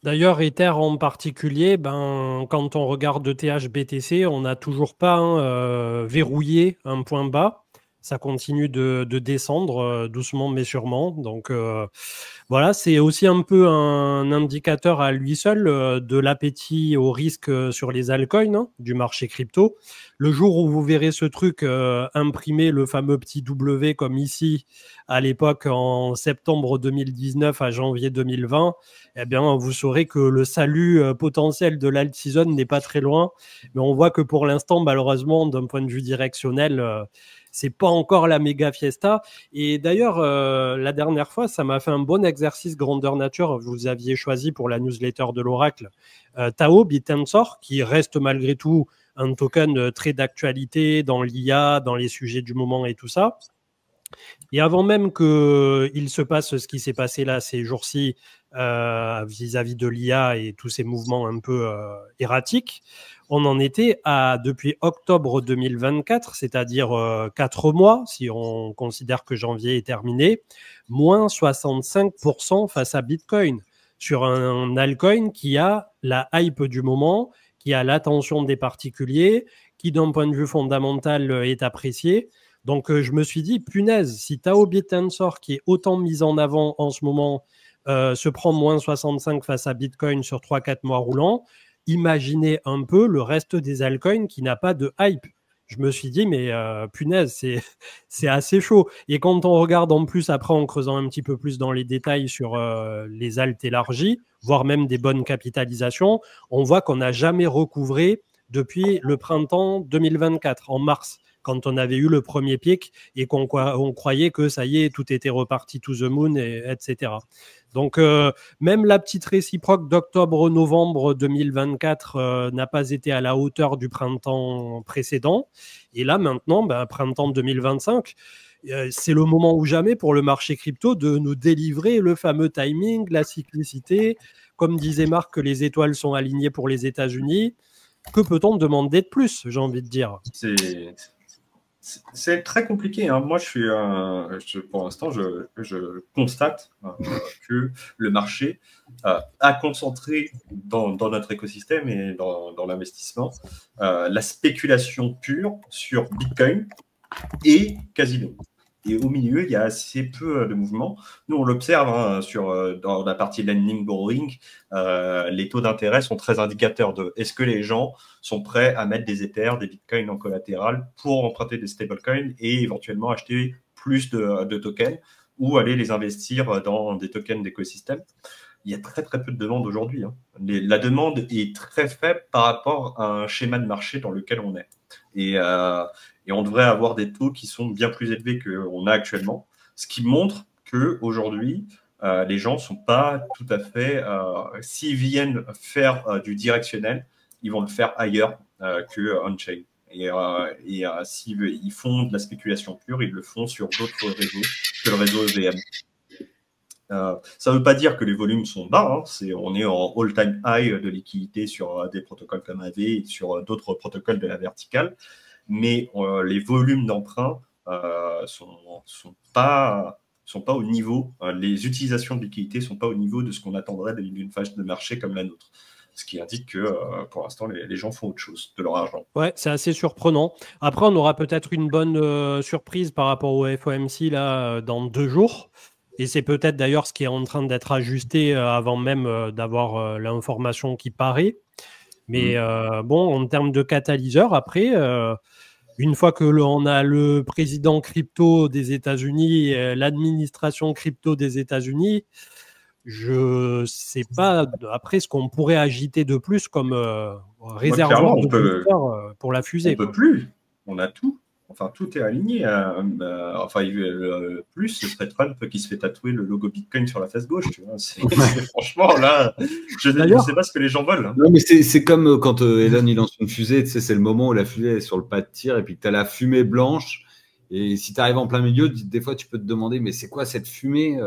D'ailleurs, Ether en particulier, quand on regarde ETH BTC, on n'a toujours pas verrouillé un point bas. ça continue de descendre doucement mais sûrement. Donc voilà, c'est aussi un peu un indicateur à lui seul de l'appétit au risque sur les altcoins hein, du marché crypto. Le jour où vous verrez ce truc imprimer le fameux petit W comme ici à l'époque en septembre 2019 à janvier 2020, eh bien vous saurez que le salut potentiel de l'alt season n'est pas très loin. Mais on voit que pour l'instant, malheureusement, d'un point de vue directionnel, c'est pas encore la méga fiesta. Et d'ailleurs, la dernière fois, ça m'a fait un bon exercice grandeur nature. Vous aviez choisi pour la newsletter de l'Oracle Tao Bitensor, qui reste malgré tout un token très d'actualité dans l'IA, dans les sujets du moment et tout ça. Et avant même qu'il se passe ce qui s'est passé là ces jours-ci vis-à-vis de l'IA et tous ces mouvements un peu erratiques, on en était à, depuis octobre 2024, c'est-à-dire 4 mois, si on considère que janvier est terminé, moins 65% face à Bitcoin, sur un altcoin qui a la hype du moment, qui a l'attention des particuliers, qui d'un point de vue fondamental est apprécié. Donc, je me suis dit, punaise, si Tao Bitensor, qui est autant mis en avant en ce moment, se prend moins 65 face à Bitcoin sur 3-4 mois roulants, imaginez un peu le reste des altcoins qui n'a pas de hype. Je me suis dit, mais punaise, c'est assez chaud. Et quand on regarde en plus, après, en creusant un petit peu plus dans les détails sur les alts élargis, voire même des bonnes capitalisations, on voit qu'on n'a jamais recouvré depuis le printemps 2024, en mars, quand on avait eu le premier pic et qu'on croyait que ça y est, tout était reparti to the moon, etc. Donc, même la petite réciproque d'octobre-novembre 2024 n'a pas été à la hauteur du printemps précédent. Et là, maintenant, printemps 2025, c'est le moment ou jamais pour le marché crypto de nous délivrer le fameux timing, la cyclicité. Comme disait Marc, que les étoiles sont alignées pour les États-Unis. Que peut-on demander de plus, j'ai envie de dire? C'est très compliqué. Hein. Moi, pour l'instant, je constate que le marché a concentré dans notre écosystème et dans l'investissement la spéculation pure sur Bitcoin et Casino. Et au milieu, il y a assez peu de mouvements. Nous, on l'observe dans la partie lending borrowing. Les taux d'intérêt sont très indicateurs de est-ce que les gens sont prêts à mettre des Ethers, des Bitcoins en collatéral pour emprunter des stablecoins et éventuellement acheter plus de tokens ou aller les investir dans des tokens d'écosystème. Il y a très très peu de demande aujourd'hui. Hein. La demande est très faible par rapport à un schéma de marché dans lequel on est. Et on devrait avoir des taux qui sont bien plus élevés qu'on a actuellement, ce qui montre qu'aujourd'hui, les gens ne sont pas tout à fait... s'ils viennent faire du directionnel, ils vont le faire ailleurs que on-chain. Et s'ils font de la spéculation pure, ils le font sur d'autres réseaux que le réseau EVM. Ça ne veut pas dire que les volumes sont bas, hein. On est en all-time high de liquidité sur des protocoles comme AV et sur d'autres protocoles de la verticale, mais les volumes d'emprunt sont pas au niveau, les utilisations de liquidité ne sont pas au niveau de ce qu'on attendrait d'une phase de marché comme la nôtre. Ce qui indique que pour l'instant, les gens font autre chose de leur argent. Ouais, c'est assez surprenant. Après, on aura peut-être une bonne surprise par rapport au FOMC là, dans 2 jours. Et c'est peut-être d'ailleurs ce qui est en train d'être ajusté avant même d'avoir l'information qui paraît. Mais bon, en termes de catalyseur, après, une fois que l'on a le président crypto des États-Unis, l'administration crypto des États-Unis, je ne sais pas après ce qu'on pourrait agiter de plus comme réservoir de booster pour la fusée. On ne peut plus, on a tout. Enfin, tout est aligné. Plus, ce serait Trump qui se fait tatouer le logo Bitcoin sur la face gauche. Tu vois. Franchement, là, je ne sais pas ce que les gens veulent. Hein. Non, mais c'est comme quand Elon il lance une fusée. Tu sais, c'est le moment où la fusée est sur le pas de tir et puis que tu as la fumée blanche. Et si tu arrives en plein milieu, des fois, tu peux te demander, mais c'est quoi cette fumée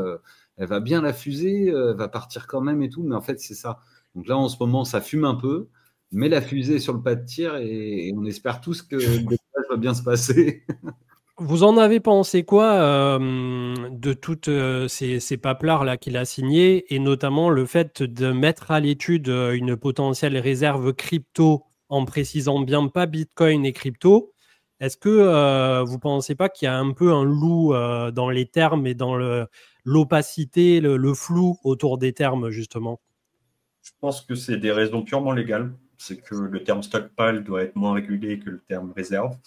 elle va bien la fusée, elle va partir quand même et tout. Mais en fait, c'est ça. Donc là, en ce moment, ça fume un peu. Mais la fusée est sur le pas de tir et on espère tous que le décollage va bien se passer. Vous en avez pensé quoi de toutes ces paplards là qu'il a signées et notamment le fait de mettre à l'étude une potentielle réserve crypto en précisant bien pas Bitcoin et crypto? Est-ce que vous ne pensez pas qu'il y a un peu un loup dans les termes et dans l'opacité, le flou autour des termes, justement? Je pense que c'est des raisons purement légales. C'est que le terme stockpile doit être moins régulé que le terme réserve.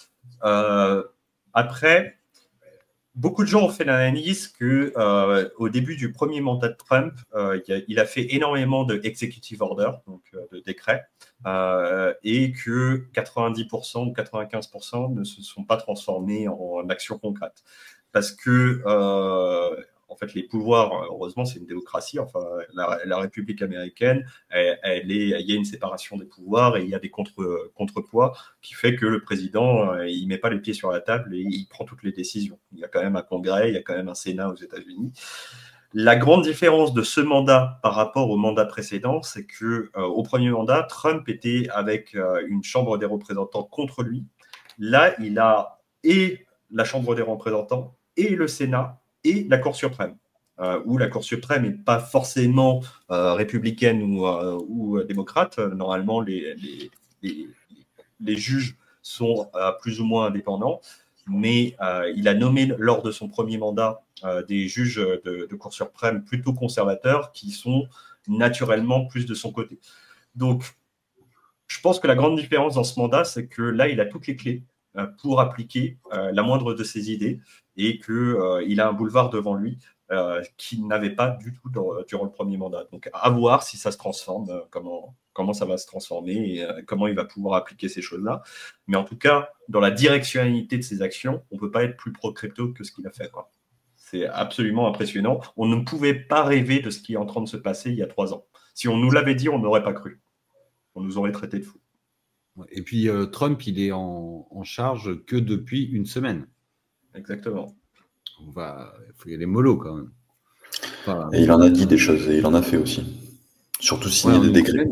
Après, beaucoup de gens ont fait l'analyse qu'au début du premier mandat de Trump, il a fait énormément de executive order, donc de décrets, et que 90% ou 95% ne se sont pas transformés en actions concrètes. Parce que en fait, les pouvoirs, heureusement, c'est une démocratie. Enfin, la République américaine, il y a une séparation des pouvoirs et il y a des contrepoids qui fait que le président, il met pas les pieds sur la table et il prend toutes les décisions. Il y a quand même un Congrès, il y a quand même un Sénat aux États-Unis. La grande différence de ce mandat par rapport au mandat précédent, c'est que au premier mandat, Trump était avec une Chambre des représentants contre lui. Là, il a et la Chambre des représentants et le Sénat et la Cour suprême, où la Cour suprême n'est pas forcément républicaine ou démocrate. Normalement, les juges sont plus ou moins indépendants, mais il a nommé lors de son premier mandat des juges de Cour suprême plutôt conservateurs qui sont naturellement plus de son côté. Donc, je pense que la grande différence dans ce mandat, c'est que là, il a toutes les clés pour appliquer la moindre de ses idées et qu'il a un boulevard devant lui qu'il n'avait pas du tout durant le premier mandat. Donc, à voir si ça se transforme, comment ça va se transformer et comment il va pouvoir appliquer ces choses-là. Mais en tout cas, dans la directionnalité de ses actions, on ne peut pas être plus pro-crypto que ce qu'il a fait, quoi. C'est absolument impressionnant. On ne pouvait pas rêver de ce qui est en train de se passer il y a 3 ans. Si on nous l'avait dit, on n'aurait pas cru. On nous aurait traité de fous. Et puis Trump, il est en charge que depuis une semaine. Exactement. Il faut y aller mollo quand même. Enfin, et il en a dit des choses et il en a fait aussi. Surtout signer des décrets.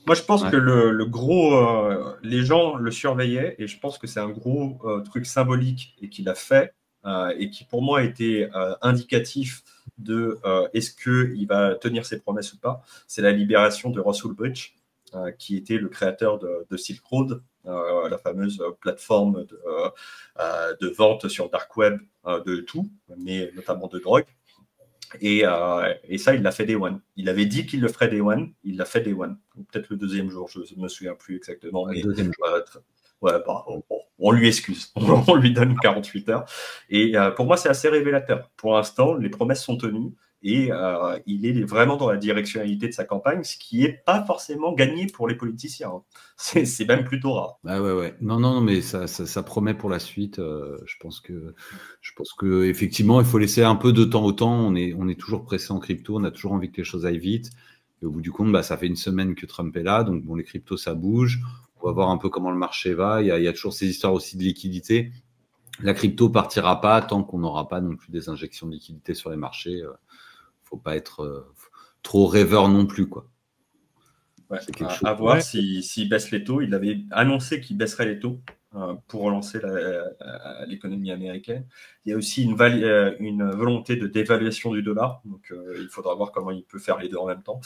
Moi, je pense que le gros, les gens le surveillaient et je pense que c'est un gros truc symbolique et qu'il a fait et qui pour moi était indicatif de est-ce qu'il va tenir ses promesses ou pas. C'est la libération de Russell Ulbricht, qui était le créateur de Silk Road, la fameuse plateforme de vente sur Dark Web de tout, mais notamment de drogue. Et ça, il l'a fait Day One. Il avait dit qu'il le ferait Day One, il l'a fait Day One. Peut-être le deuxième jour, je ne me souviens plus exactement. Mais, on lui excuse. On lui donne 48 heures. Et pour moi, c'est assez révélateur. Pour l'instant, les promesses sont tenues. Et il est vraiment dans la directionnalité de sa campagne, ce qui n'est pas forcément gagné pour les politiciens. C'est même plutôt rare. Ah ouais. Non, mais ça promet pour la suite. Je pense que effectivement, il faut laisser un peu de temps au temps. On est toujours pressé en crypto, on a toujours envie que les choses aillent vite. Et au bout du compte, ça fait une semaine que Trump est là, donc bon, les cryptos, ça bouge. On va voir un peu comment le marché va. Il y a toujours ces histoires aussi de liquidité. La crypto partira pas tant qu'on n'aura pas non plus des injections de liquidité sur les marchés. Faut pas être trop rêveur non plus, quoi. Ouais, à voir s'il baisse les taux. Il avait annoncé qu'il baisserait les taux pour relancer l'économie américaine. Il y a aussi une volonté de dévaluation du dollar. Donc, il faudra voir comment il peut faire les deux en même temps.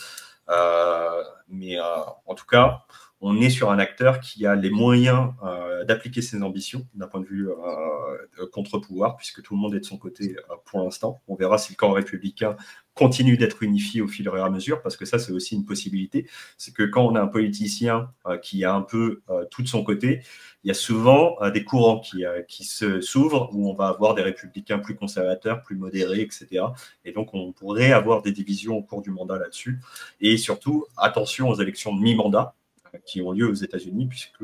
Mais en tout cas, on est sur un acteur qui a les moyens d'appliquer ses ambitions d'un point de vue contre-pouvoir, puisque tout le monde est de son côté pour l'instant. On verra si le camp républicain continue d'être unifié au fil et à mesure, parce que ça, c'est aussi une possibilité. C'est que quand on a un politicien qui a un peu tout de son côté, il y a souvent des courants qui s'ouvrent, où on va avoir des républicains plus conservateurs, plus modérés, etc. Et donc, on pourrait avoir des divisions au cours du mandat là-dessus. Et surtout, attention aux élections de mi-mandat qui ont lieu aux États-Unis, puisque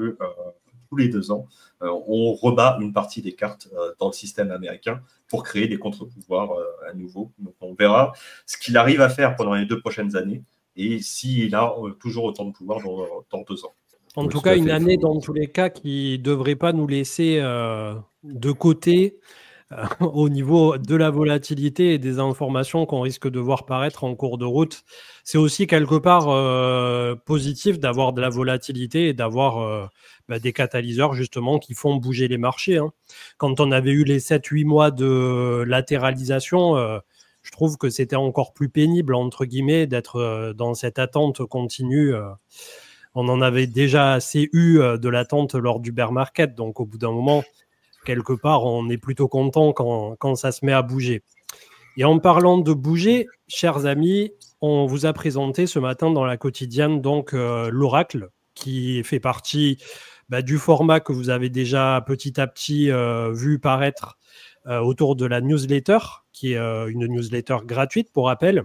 tous les 2 ans, on rebat une partie des cartes dans le système américain pour créer des contre-pouvoirs à nouveau. Donc, on verra ce qu'il arrive à faire pendant les 2 prochaines années et s'il a toujours autant de pouvoir dans 2 ans. En tout cas, une année, dans tous les cas, qui ne devrait pas nous laisser de côté au niveau de la volatilité et des informations qu'on risque de voir paraître en cours de route. C'est aussi quelque part positif d'avoir de la volatilité et d'avoir des catalyseurs justement qui font bouger les marchés. Quand on avait eu les 7-8 mois de latéralisation, je trouve que c'était encore plus pénible, entre guillemets, d'être dans cette attente continue on en avait déjà assez eu de l'attente lors du bear market. Donc, au bout d'un moment, quelque part, on est plutôt content quand ça se met à bouger. Et en parlant de bouger, chers amis, on vous a présenté ce matin dans la quotidienne donc l'Oracle, qui fait partie du format que vous avez déjà petit à petit vu paraître autour de la newsletter, qui est une newsletter gratuite pour rappel.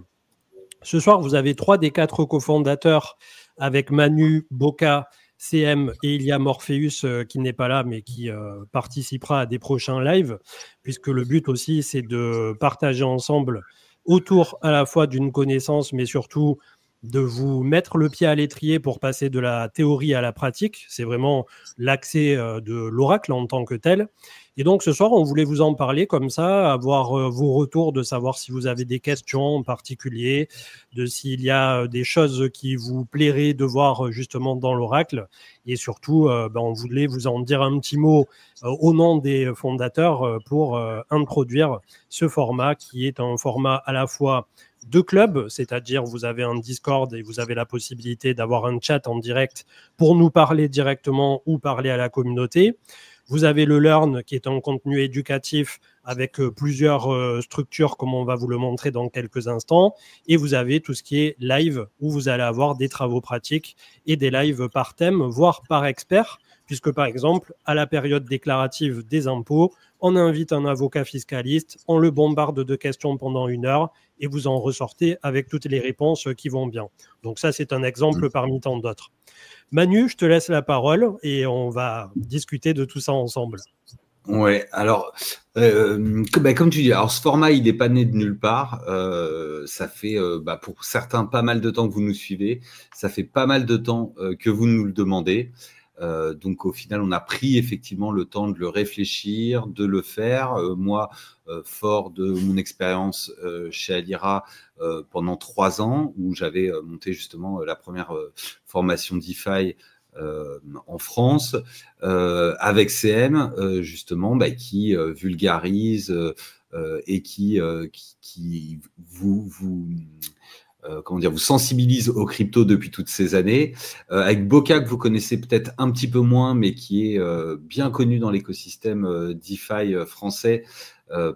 Ce soir, vous avez 3 des 4 cofondateurs avec Manu, Boca, CM et il y a Morpheus qui n'est pas là mais qui participera à des prochains lives, puisque le but aussi c'est de partager ensemble autour à la fois d'une connaissance mais surtout de vous mettre le pied à l'étrier pour passer de la théorie à la pratique. C'est vraiment l'accès de l'Oracle en tant que tel. Et donc ce soir, on voulait vous en parler comme ça, avoir vos retours, de savoir si vous avez des questions en particulier, de s'il y a des choses qui vous plairaient de voir justement dans l'Oracle. Et surtout, on voulait vous en dire un petit mot au nom des fondateurs pour introduire ce format qui est un format à la fois de club, c'est-à-dire vous avez un Discord et vous avez la possibilité d'avoir un chat en direct pour nous parler directement ou parler à la communauté. Vous avez le Learn qui est un contenu éducatif avec plusieurs structures comme on va vous le montrer dans quelques instants. Et vous avez tout ce qui est live où vous allez avoir des travaux pratiques et des lives par thème, voire par expert, puisque par exemple, à la période déclarative des impôts, on invite un avocat fiscaliste, on le bombarde de questions pendant 1 heure et vous en ressortez avec toutes les réponses qui vont bien. Donc ça, c'est un exemple parmi tant d'autres. Manu, je te laisse la parole et on va discuter de tout ça ensemble. Ouais, alors, comme tu dis, alors ce format, il n'est pas né de nulle part. Ça fait, pour certains, pas mal de temps que vous nous suivez. Ça fait pas mal de temps que vous nous le demandez. Donc, au final, on a pris effectivement le temps de le réfléchir, de le faire. Moi, fort de mon expérience chez Alira pendant 3 ans, où j'avais monté justement la première formation DeFi en France, avec CM, justement, qui vulgarise et qui vous sensibilise aux cryptos depuis toutes ces années. Avec Boca, que vous connaissez peut-être un petit peu moins, mais qui est bien connu dans l'écosystème DeFi français,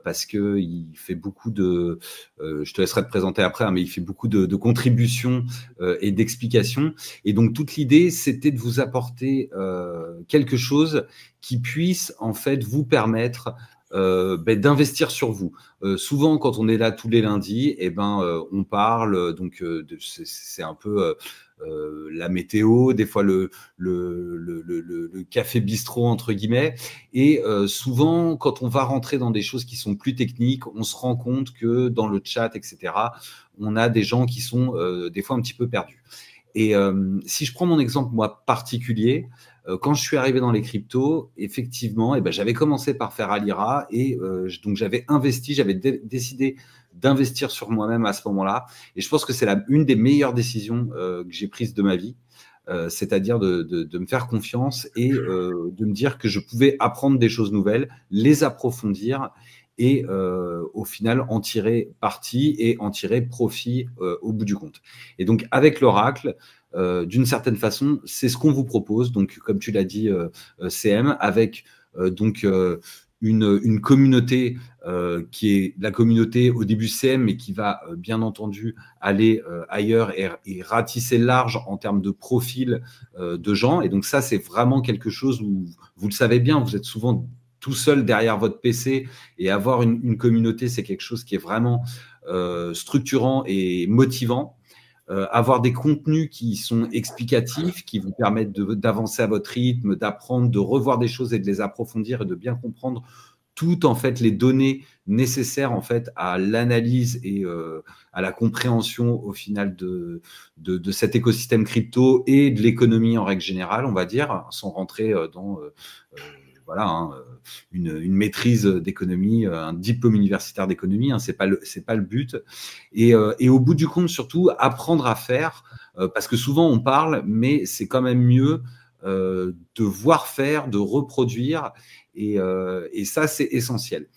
parce qu'il fait beaucoup de... je te laisserai te présenter après, mais il fait beaucoup de contributions et d'explications. Et donc, toute l'idée, c'était de vous apporter quelque chose qui puisse, en fait, vous permettre d'investir sur vous. Souvent, quand on est là tous les lundis, on parle, donc c'est un peu la météo, des fois le café bistrot entre guillemets, et souvent quand on va rentrer dans des choses qui sont plus techniques, on se rend compte que dans le chat, etc., on a des gens qui sont des fois un petit peu perdus. Et si je prends mon exemple moi particulier, quand je suis arrivé dans les cryptos, effectivement, j'avais commencé par faire Alira et donc j'avais investi, j'avais décidé d'investir sur moi-même à ce moment-là. Et je pense que c'est une des meilleures décisions que j'ai prises de ma vie, c'est-à-dire de me faire confiance et de me dire que je pouvais apprendre des choses nouvelles, les approfondir et au final en tirer parti et en tirer profit au bout du compte. Et donc avec l'Oracle, d'une certaine façon, c'est ce qu'on vous propose. Donc comme tu l'as dit, CM, avec une communauté qui est la communauté au début CM, mais qui va bien entendu aller ailleurs et ratisser large en termes de profil de gens. Et donc ça, c'est vraiment quelque chose où vous le savez bien, vous êtes souvent tout seul derrière votre PC, et avoir une communauté, c'est quelque chose qui est vraiment structurant et motivant. Avoir des contenus qui sont explicatifs, qui vous permettent d'avancer à votre rythme, d'apprendre, de revoir des choses et de les approfondir et de bien comprendre toutes en fait les données nécessaires en fait à l'analyse et à la compréhension au final de cet écosystème crypto et de l'économie en règle générale, on va dire, sans rentrer dans une maîtrise d'économie, un diplôme universitaire d'économie, c'est pas le but. Et au bout du compte, surtout, apprendre à faire, parce que souvent on parle, mais c'est quand même mieux de voir faire, de reproduire, et ça, c'est essentiel.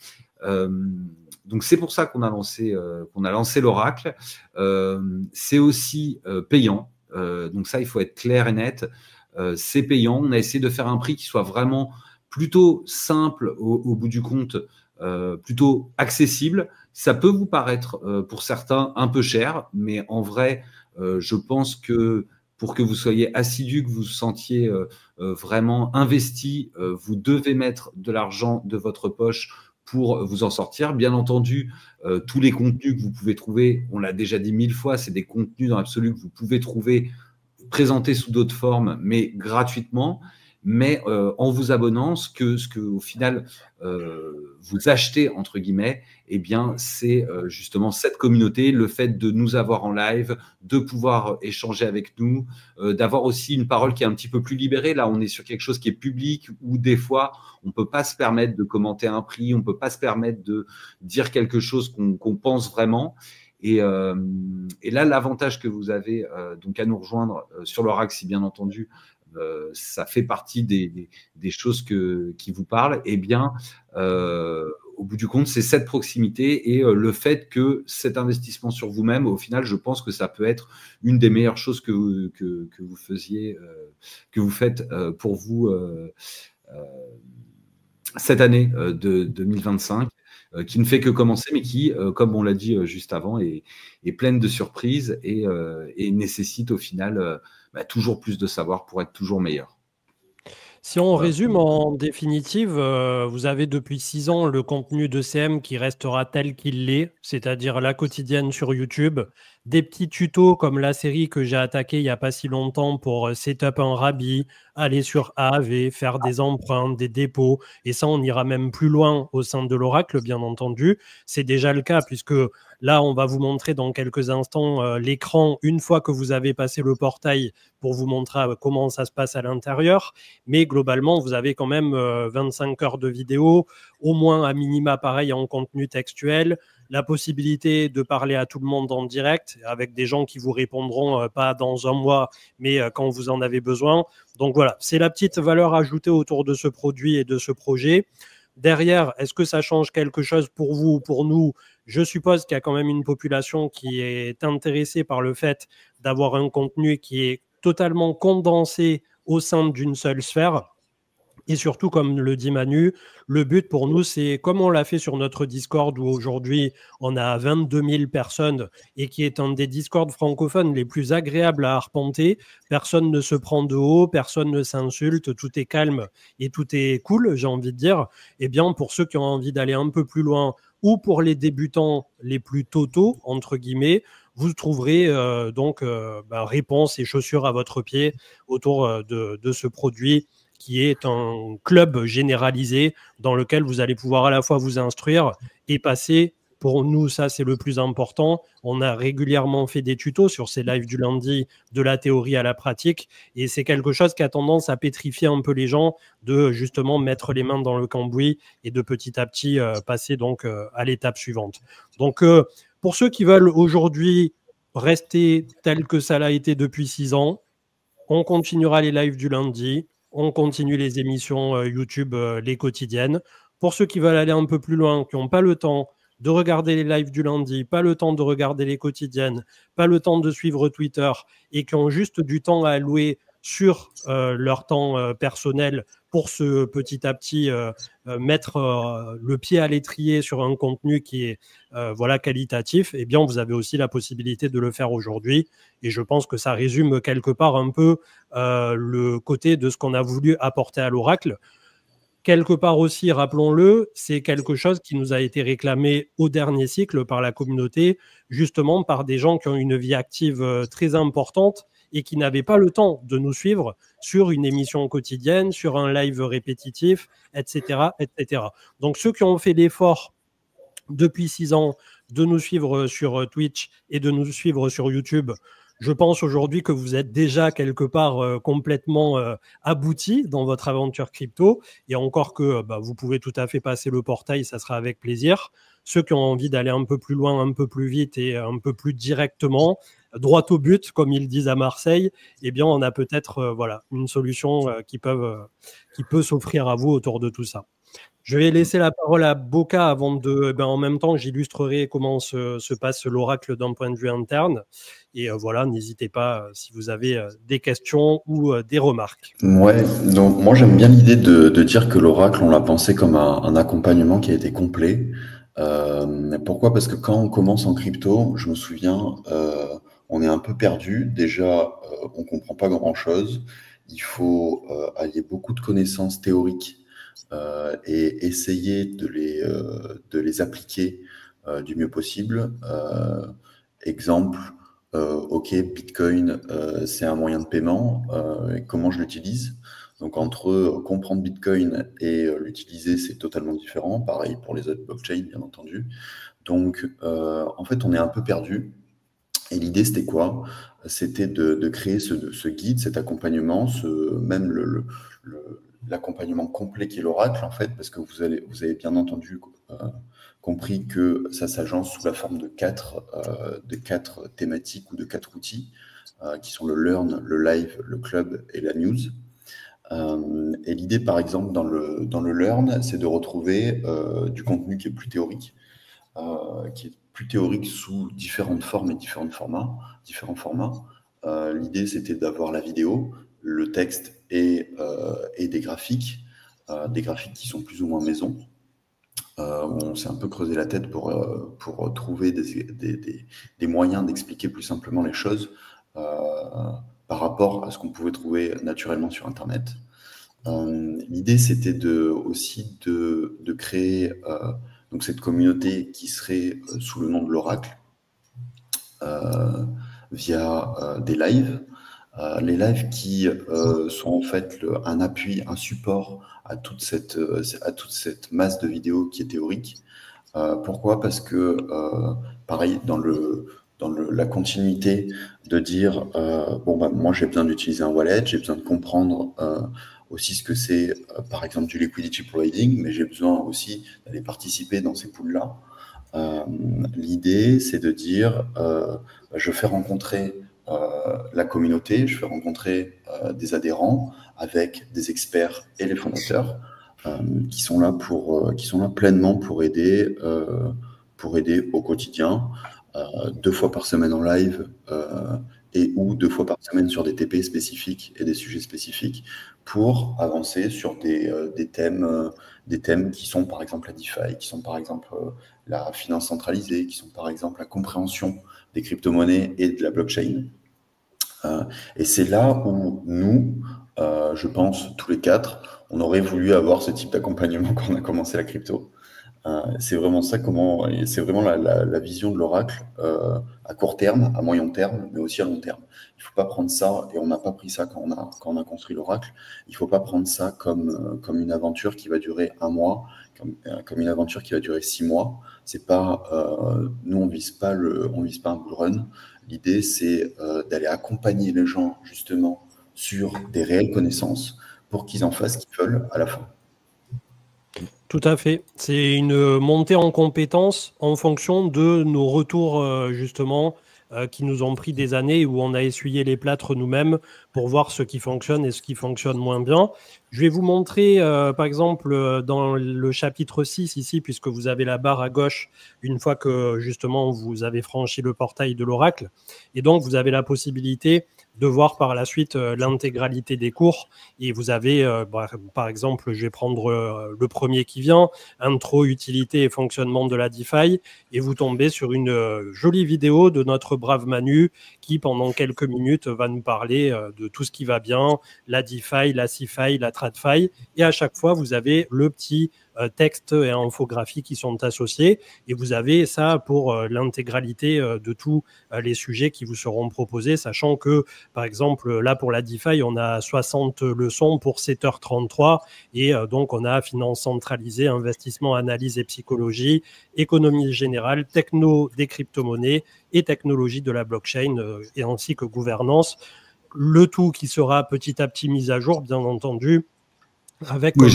Donc c'est pour ça qu'on a lancé l'Oracle. C'est aussi payant. donc ça, il faut être clair et net. C'est payant. On a essayé de faire un prix qui soit vraiment plutôt simple au bout du compte, plutôt accessible. Ça peut vous paraître pour certains un peu cher, mais en vrai, je pense que pour que vous soyez assidu, que vous vous sentiez vraiment investi, vous devez mettre de l'argent de votre poche pour vous en sortir. Bien entendu, tous les contenus que vous pouvez trouver, on l'a déjà dit 1000 fois, c'est des contenus dans l'absolu que vous pouvez trouver présentés sous d'autres formes, mais gratuitement, mais en vous abonnant, ce que au final vous achetez entre guillemets, eh bien c'est justement cette communauté, le fait de nous avoir en live, de pouvoir échanger avec nous, d'avoir aussi une parole qui est un petit peu plus libérée. Là, on est sur quelque chose qui est public où des fois on peut pas se permettre de commenter un prix, on peut pas se permettre de dire quelque chose qu'on pense vraiment. Et là, l'avantage que vous avez donc à nous rejoindre sur l'Oracle, si bien entendu, ça fait partie des choses qui vous parlent, eh bien, au bout du compte, c'est cette proximité et le fait que cet investissement sur vous-même, au final, je pense que ça peut être une des meilleures choses que vous faisiez, que vous faites pour vous cette année de 2025. Qui ne fait que commencer, mais qui, comme on l'a dit juste avant, est pleine de surprises et nécessite au final toujours plus de savoir pour être toujours meilleur. Si on résume en définitive, vous avez depuis 6 ans le contenu de CM qui restera tel qu'il est, c'est-à-dire la quotidienne sur YouTube, des petits tutos comme la série que j'ai attaquée il n'y a pas si longtemps pour setup un Rabi, aller sur AAV, faire des emprunts, des dépôts, et ça on ira même plus loin au sein de l'Oracle, bien entendu. C'est déjà le cas puisque là on va vous montrer dans quelques instants l'écran une fois que vous avez passé le portail pour vous montrer comment ça se passe à l'intérieur, mais globalement vous avez quand même 25 heures de vidéo, au moins à minima pareil en contenu textuel, la possibilité de parler à tout le monde en direct avec des gens qui vous répondront pas dans un mois, mais quand vous en avez besoin. Donc voilà, c'est la petite valeur ajoutée autour de ce produit et de ce projet. Derrière, est-ce que ça change quelque chose pour vous ou pour nous? Je suppose qu'il y a quand même une population qui est intéressée par le fait d'avoir un contenu qui est totalement condensé au sein d'une seule sphère. Et surtout, comme le dit Manu, le but pour nous, c'est comme on l'a fait sur notre Discord où aujourd'hui on a 22 000 personnes et qui est un des Discords francophones les plus agréables à arpenter. Personne ne se prend de haut, personne ne s'insulte, tout est calme et tout est cool, j'ai envie de dire. Eh bien, pour ceux qui ont envie d'aller un peu plus loin ou pour les débutants les plus totaux, entre guillemets, vous trouverez réponse et chaussures à votre pied autour de ce produit qui est un club généralisé dans lequel vous allez pouvoir à la fois vous instruire et passer. Pour nous, ça, c'est le plus important. On a régulièrement fait des tutos sur ces lives du lundi, de la théorie à la pratique. Et c'est quelque chose qui a tendance à pétrifier un peu les gens de justement mettre les mains dans le cambouis et de petit à petit passer donc à l'étape suivante. Donc, pour ceux qui veulent aujourd'hui rester tel que ça l'a été depuis 6 ans, on continuera les lives du lundi. On continue les émissions YouTube, les quotidiennes. Pour ceux qui veulent aller un peu plus loin, qui n'ont pas le temps de regarder les lives du lundi, pas le temps de regarder les quotidiennes, pas le temps de suivre Twitter et qui ont juste du temps à allouer sur leur temps personnel pour se petit à petit mettre le pied à l'étrier sur un contenu qui est qualitatif, eh bien vous avez aussi la possibilité de le faire aujourd'hui. Et je pense que ça résume quelque part un peu le côté de ce qu'on a voulu apporter à l'Oracle. Quelque part aussi, rappelons-le, c'est quelque chose qui nous a été réclamé au dernier cycle par la communauté, justement par des gens qui ont une vie active très importante et qui n'avaient pas le temps de nous suivre sur une émission quotidienne, sur un live répétitif, etc., etc. Donc ceux qui ont fait l'effort depuis 6 ans de nous suivre sur Twitch et de nous suivre sur YouTube, je pense aujourd'hui que vous êtes déjà quelque part complètement abouti dans votre aventure crypto et encore que vous pouvez tout à fait passer le portail, ça sera avec plaisir. Ceux qui ont envie d'aller un peu plus loin, un peu plus vite et un peu plus directement, droit au but, comme ils disent à Marseille, eh bien on a peut-être une solution qui peut s'offrir à vous autour de tout ça. Je vais laisser la parole à Boca avant de. En même temps, j'illustrerai comment se passe l'oracle d'un point de vue interne. Et voilà, n'hésitez pas si vous avez des questions ou des remarques. Ouais, donc moi j'aime bien l'idée de dire que l'oracle, on l'a pensé comme un accompagnement qui a été complet. Pourquoi? Parce que quand on commence en crypto, je me souviens, on est un peu perdu. Déjà, on comprend pas grand-chose. Il faut allier beaucoup de connaissances théoriques et essayer de les appliquer du mieux possible. Exemple, ok, Bitcoin, c'est un moyen de paiement. Comment je l'utilise? Donc entre comprendre Bitcoin et l'utiliser, c'est totalement différent. Pareil pour les autres blockchains, bien entendu. Donc en fait, on est un peu perdu. Et l'idée, c'était quoi? C'était de créer ce guide, cet accompagnement, même l'accompagnement complet qui est l'oracle, en fait, parce que vous avez bien entendu compris que ça s'agence sous la forme de quatre thématiques ou de 4 outils, qui sont le Learn, le Live, le Club et la News. Et l'idée, par exemple, dans le Learn, c'est de retrouver du contenu qui est plus théorique, sous différentes formes et différents formats. L'idée, c'était d'avoir la vidéo, le texte et des graphiques qui sont plus ou moins maison. Où on s'est un peu creusé la tête pour trouver des moyens d'expliquer plus simplement les choses par rapport à ce qu'on pouvait trouver naturellement sur Internet. L'idée, c'était aussi de créer donc cette communauté qui serait sous le nom de l'oracle via des lives. Les lives qui sont en fait un appui, un support à toute cette masse de vidéos qui est théorique. Pourquoi? Parce que, pareil, dans la continuité de dire moi j'ai besoin d'utiliser un wallet, j'ai besoin de comprendre aussi ce que c'est, par exemple, du liquidity providing, mais j'ai besoin aussi d'aller participer dans ces pools-là. L'idée, c'est de dire je fais rencontrer la communauté, je fais rencontrer des adhérents avec des experts et les fondateurs qui sont là pleinement pour aider au quotidien, 2 fois par semaine en live et ou 2 fois par semaine sur des TP spécifiques et des sujets spécifiques pour avancer sur des thèmes qui sont par exemple la DeFi, qui sont par exemple la finance centralisée, qui sont par exemple la compréhension des crypto-monnaies et de la blockchain. Et c'est là où nous, je pense, tous les 4, on aurait voulu avoir ce type d'accompagnement quand on a commencé la crypto. C'est vraiment ça, c'est vraiment la vision de l'oracle à court terme, à moyen terme, mais aussi à long terme. Il ne faut pas prendre ça, et on n'a pas pris ça quand on a construit l'oracle, il ne faut pas prendre ça comme une aventure qui va durer 1 mois, comme une aventure qui va durer 6 mois. C'est pas, nous, on vise pas un bull run. L'idée, c'est d'aller accompagner les gens, justement, sur des réelles connaissances pour qu'ils en fassent ce qu'ils veulent à la fin. Tout à fait. C'est une montée en compétences en fonction de nos retours, justement, qui nous ont pris des années où on a essuyé les plâtres nous-mêmes pour voir ce qui fonctionne et ce qui fonctionne moins bien. Je vais vous montrer, par exemple, dans le chapitre 6 ici, puisque vous avez la barre à gauche, une fois que, justement, vous avez franchi le portail de l'oracle. Et donc, vous avez la possibilité de voir par la suite l'intégralité des cours. Et vous avez, par exemple, je vais prendre le premier qui vient, intro, utilité et fonctionnement de la DeFi, et vous tombez sur une jolie vidéo de notre brave Manu qui, pendant quelques minutes, va nous parler de tout ce qui va bien, la DeFi, la CeFi, la TradFi, et à chaque fois, vous avez le petit texte et infographie qui sont associés, et vous avez ça pour l'intégralité de tous les sujets qui vous seront proposés, sachant que, par exemple, là pour la DeFi, on a 60 leçons pour 7h33, et donc on a finance centralisée, investissement, analyse et psychologie, économie générale, techno des crypto-monnaies et technologie de la blockchain, et ainsi que gouvernance, le tout qui sera petit à petit mis à jour, bien entendu, avec oui,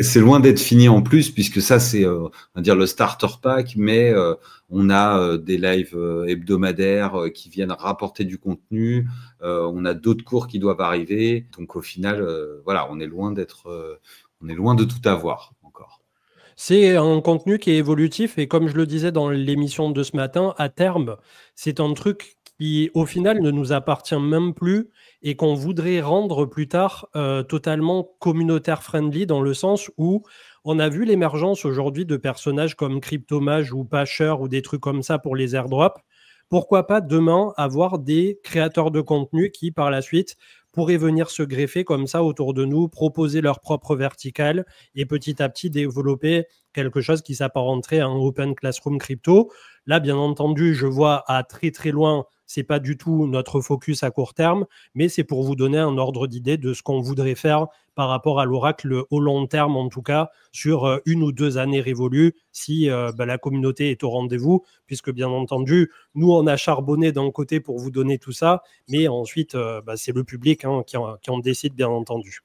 c'est loin d'être fini en plus, puisque ça, c'est on va dire le starter pack, mais on a des lives hebdomadaires qui viennent rapporter du contenu, on a d'autres cours qui doivent arriver. Donc au final, voilà, on est loin d'être On est loin de tout avoir encore. C'est un contenu qui est évolutif et comme je le disais dans l'émission de ce matin, à terme, c'est un truc qui, au final, ne nous appartient même plus et qu'on voudrait rendre plus tard totalement communautaire friendly dans le sens où on a vu l'émergence aujourd'hui de personnages comme Cryptomage ou Pasher ou des trucs comme ça pour les airdrops. Pourquoi pas demain avoir des créateurs de contenu qui, par la suite, pourraient venir se greffer comme ça autour de nous, proposer leur propre verticale et petit à petit développer quelque chose qui s'apparenterait à un open classroom crypto. Là, bien entendu, je vois à très très loin, c'est pas du tout notre focus à court terme, mais c'est pour vous donner un ordre d'idée de ce qu'on voudrait faire par rapport à l'oracle au long terme, en tout cas, sur 1 ou 2 années révolues, si la communauté est au rendez-vous, puisque bien entendu, nous, on a charbonné d'un côté pour vous donner tout ça, mais ensuite, c'est le public qui en décide, bien entendu.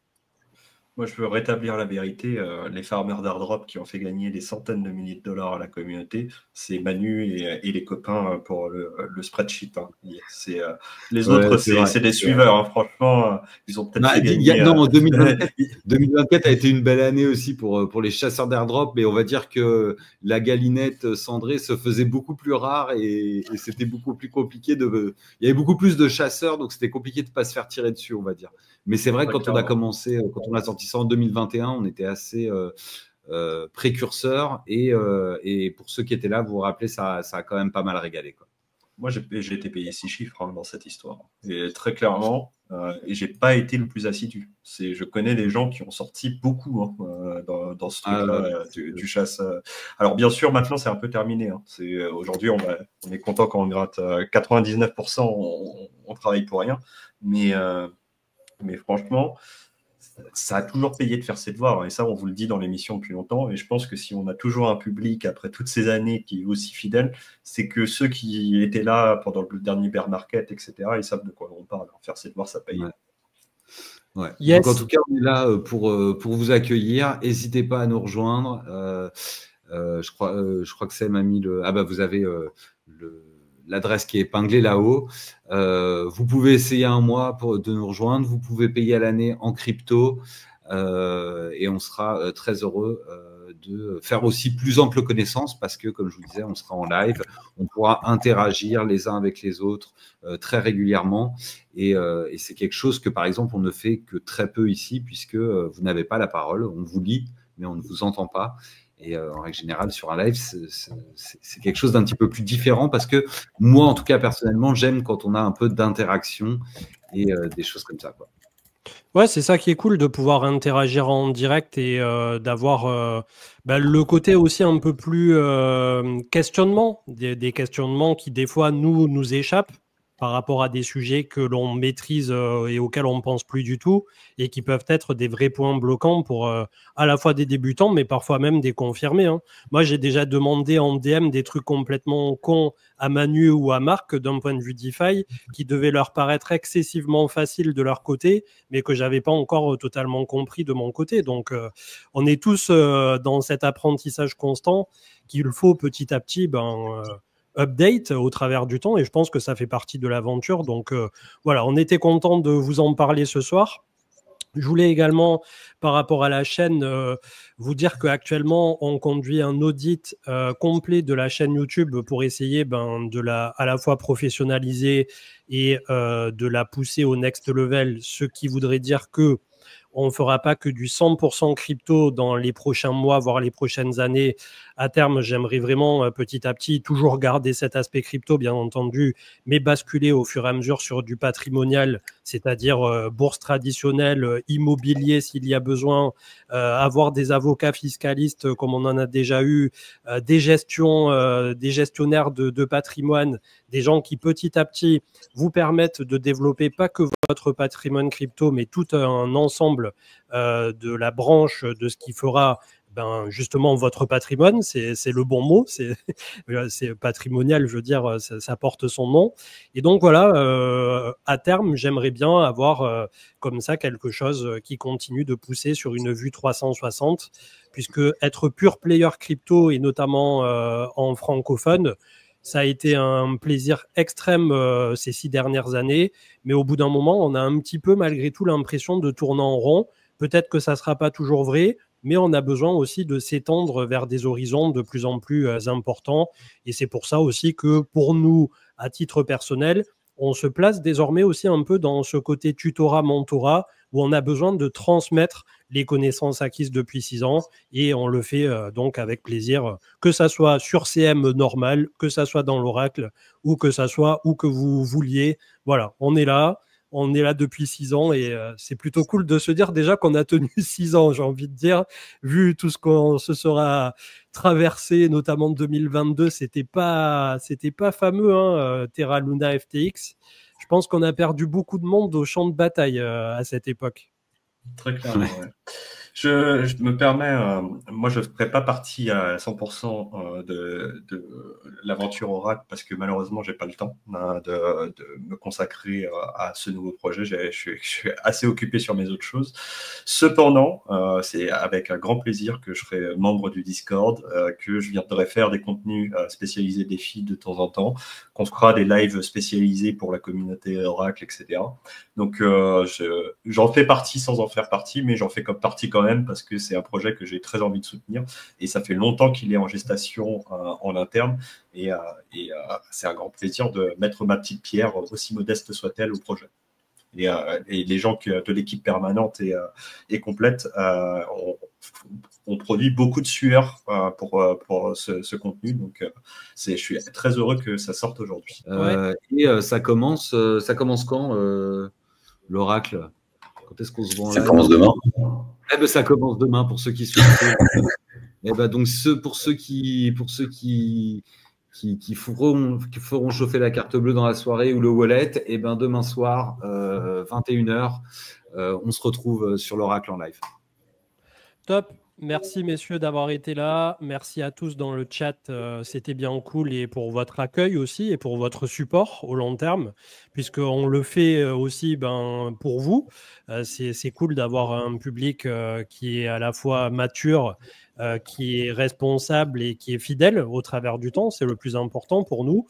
Moi, je veux rétablir la vérité. Les farmers d'airdrop qui ont fait gagner des centaines de milliers de dollars à la communauté, c'est Manu et les copains pour le spreadsheet. Hein. Les autres, c'est des suiveurs. Hein. Franchement, ils ont peut-être fait gagner... Non, 2024 a été une belle année aussi pour les chasseurs d'airdrop, mais on va dire que la galinette cendrée se faisait beaucoup plus rare et c'était beaucoup plus compliqué. Il y avait beaucoup plus de chasseurs, donc c'était compliqué de ne pas se faire tirer dessus, on va dire. Mais c'est vrai que quand on a commencé, quand on a sorti ça en 2021, on était assez précurseurs et pour ceux qui étaient là, vous vous rappelez, ça a quand même pas mal régalé, quoi. Moi, j'ai été payé 6 chiffres dans cette histoire. Et très clairement, et j'ai pas été le plus assidu. Je connais des gens qui ont sorti beaucoup dans ce truc-là du chasse. Alors bien sûr, maintenant c'est un peu terminé. Hein. Aujourd'hui, on est content quand on gratte 99%, on travaille pour rien. Mais franchement, ça a toujours payé de faire ses devoirs. Et ça, on vous le dit dans l'émission depuis longtemps. Et je pense que si on a toujours un public, après toutes ces années, qui est aussi fidèle, c'est que ceux qui étaient là pendant le dernier bear market, etc., ils savent de quoi on parle. Faire ses devoirs, ça paye. Ouais. Yes. Donc, en tout cas, on est là pour vous accueillir. N'hésitez pas à nous rejoindre. Je crois que Sam a mis le... Ah bah, vous avez l'adresse qui est épinglée là-haut. Vous pouvez essayer un mois de nous rejoindre. Vous pouvez payer à l'année en crypto et on sera très heureux de faire aussi plus ample connaissance parce que, comme je vous disais, on sera en live. On pourra interagir les uns avec les autres très régulièrement et c'est quelque chose que, par exemple, on ne fait que très peu ici puisque vous n'avez pas la parole. On vous lit, mais on ne vous entend pas. Et en règle générale, sur un live, c'est quelque chose d'un petit peu plus différent parce que moi, en tout cas, personnellement, j'aime quand on a un peu d'interaction et des choses comme ça, quoi. Ouais, c'est ça qui est cool de pouvoir interagir en direct et d'avoir le côté aussi un peu plus questionnement, des questionnements qui des fois nous échappent par rapport à des sujets que l'on maîtrise et auxquels on ne pense plus du tout et qui peuvent être des vrais points bloquants pour à la fois des débutants mais parfois même des confirmés. Hein. Moi, j'ai déjà demandé en DM des trucs complètement cons à Manu ou à Marc d'un point de vue DeFi qui devaient leur paraître excessivement faciles de leur côté mais que j'avais pas encore totalement compris de mon côté. Donc, on est tous dans cet apprentissage constant qu'il faut petit à petit update au travers du temps et je pense que ça fait partie de l'aventure. Donc voilà, on était content de vous en parler ce soir. Je voulais également, par rapport à la chaîne, vous dire qu'actuellement, on conduit un audit complet de la chaîne YouTube pour essayer de à la fois professionnaliser et de la pousser au next level, ce qui voudrait dire que on ne fera pas que du 100% crypto dans les prochains mois, voire les prochaines années. À terme, j'aimerais vraiment petit à petit toujours garder cet aspect crypto, bien entendu, mais basculer au fur et à mesure sur du patrimonial, c'est-à-dire bourse traditionnelle, immobilier s'il y a besoin, avoir des avocats fiscalistes comme on en a déjà eu, des gestionnaires de patrimoine, des gens qui petit à petit vous permettent de développer pas que votre patrimoine crypto, mais tout un ensemble de la branche de ce qui fera justement votre patrimoine, c'est le bon mot, c'est patrimonial, je veux dire, ça porte son nom. Et donc voilà, à terme, j'aimerais bien avoir comme ça quelque chose qui continue de pousser sur une vue 360, puisque être pur player crypto et notamment en francophone, ça a été un plaisir extrême ces 6 dernières années, mais au bout d'un moment, on a un petit peu malgré tout l'impression de tourner en rond. Peut-être que ça ne sera pas toujours vrai, mais on a besoin aussi de s'étendre vers des horizons de plus en plus importants. Et c'est pour ça aussi que pour nous, à titre personnel, on se place désormais aussi un peu dans ce côté tutorat-mentorat où on a besoin de transmettre les connaissances acquises depuis 6 ans et on le fait donc avec plaisir, que ça soit sur CM normal, que ça soit dans l'Oracle ou que ça soit où que vous vouliez. Voilà, on est là depuis 6 ans et c'est plutôt cool de se dire déjà qu'on a tenu 6 ans, j'ai envie de dire, vu tout ce qu'on se sera traversé, notamment 2022, c'était pas fameux, hein, Terra Luna FTX. Je pense qu'on a perdu beaucoup de monde au champ de bataille à cette époque. Très clairement, ouais. Je me permets, moi je ne ferai pas partie à 100% de l'aventure Oracle parce que malheureusement j'ai pas le temps de me consacrer à ce nouveau projet. Je suis assez occupé sur mes autres choses. Cependant, c'est avec un grand plaisir que je serai membre du Discord, que je viendrai faire des contenus spécialisés défis de temps en temps, qu'on fera des lives spécialisés pour la communauté Oracle, etc. Donc j'en fais partie sans en faire partie, mais j'en fais comme partie quand même parce que c'est un projet que j'ai très envie de soutenir et ça fait longtemps qu'il est en gestation en interne et c'est un grand plaisir de mettre ma petite pierre, aussi modeste soit-elle, au projet. Et les gens de l'équipe permanente et complète on produit beaucoup de sueur pour ce contenu, donc je suis très heureux que ça sorte aujourd'hui. Et ça commence quand l'Oracle? Quand est-ce qu'on se vend là? Ça commence demain. Eh ben, ça commence demain pour ceux qui suivent. Et ben, donc pour ceux qui feront chauffer la carte bleue dans la soirée ou le wallet, et ben demain soir 21h, on se retrouve sur l'Oracle en live. Top. Merci messieurs d'avoir été là. Merci à tous dans le chat. C'était bien cool et pour votre accueil aussi et pour votre support au long terme, puisqu'on le fait aussi pour vous. C'est cool d'avoir un public qui est à la fois mature, qui est responsable et qui est fidèle au travers du temps. C'est le plus important pour nous.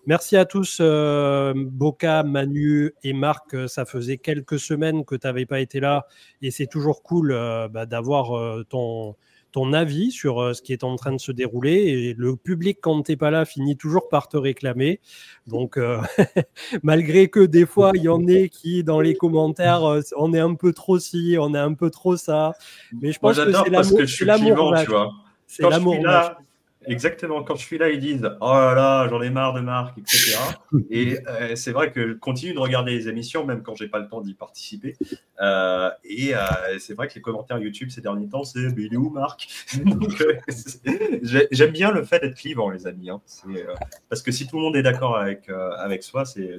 Merci à tous, Boka, Manu et Marc. Ça faisait quelques semaines que tu n'avais pas été là et c'est toujours cool d'avoir ton avis sur ce qui est en train de se dérouler. Et le public, quand tu n'es pas là, finit toujours par te réclamer. Donc, malgré que des fois, il y en ait qui, dans les commentaires, on est un peu trop ci, on est un peu trop ça. Mais je pense que c'est l'amour. Que je suis clivant, tu vois. C'est l'amour. Exactement, quand je suis là, ils disent « Oh là là, j'en ai marre de Marc, etc. » Et c'est vrai que je continue de regarder les émissions, même quand j'ai pas le temps d'y participer. C'est vrai que les commentaires YouTube ces derniers temps, c'est « Mais il est où Marc ?» Donc, j'aime bien le fait d'être clivant, les amis. Hein. Parce que si tout le monde est d'accord avec soi, c'est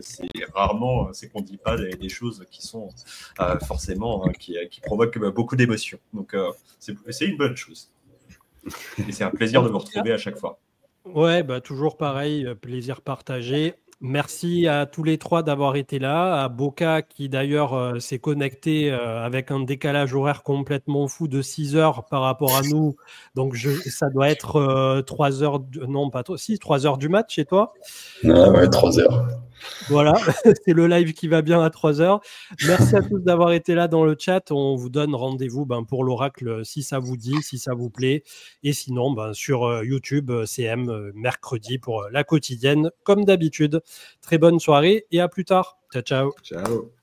rarement qu'on ne dit pas des choses qui sont forcément qui provoquent beaucoup d'émotions. Donc, c'est une bonne chose. Et c'est un plaisir de vous retrouver à chaque fois. Ouais, toujours pareil, plaisir partagé. Merci à tous les trois d'avoir été là, à Boka qui d'ailleurs s'est connecté avec un décalage horaire complètement fou de 6 heures par rapport à nous. Donc ça doit être 3 heures, non pas toi, si 3 heures du match chez toi. Ouais, 3 heures. Voilà, c'est le live qui va bien à 3 heures. Merci à tous d'avoir été là dans le chat. On vous donne rendez-vous pour l'Oracle si ça vous dit, si ça vous plaît. Et sinon, sur YouTube, CM, mercredi pour la quotidienne, comme d'habitude. Très bonne soirée et à plus tard. Ciao, ciao. Ciao.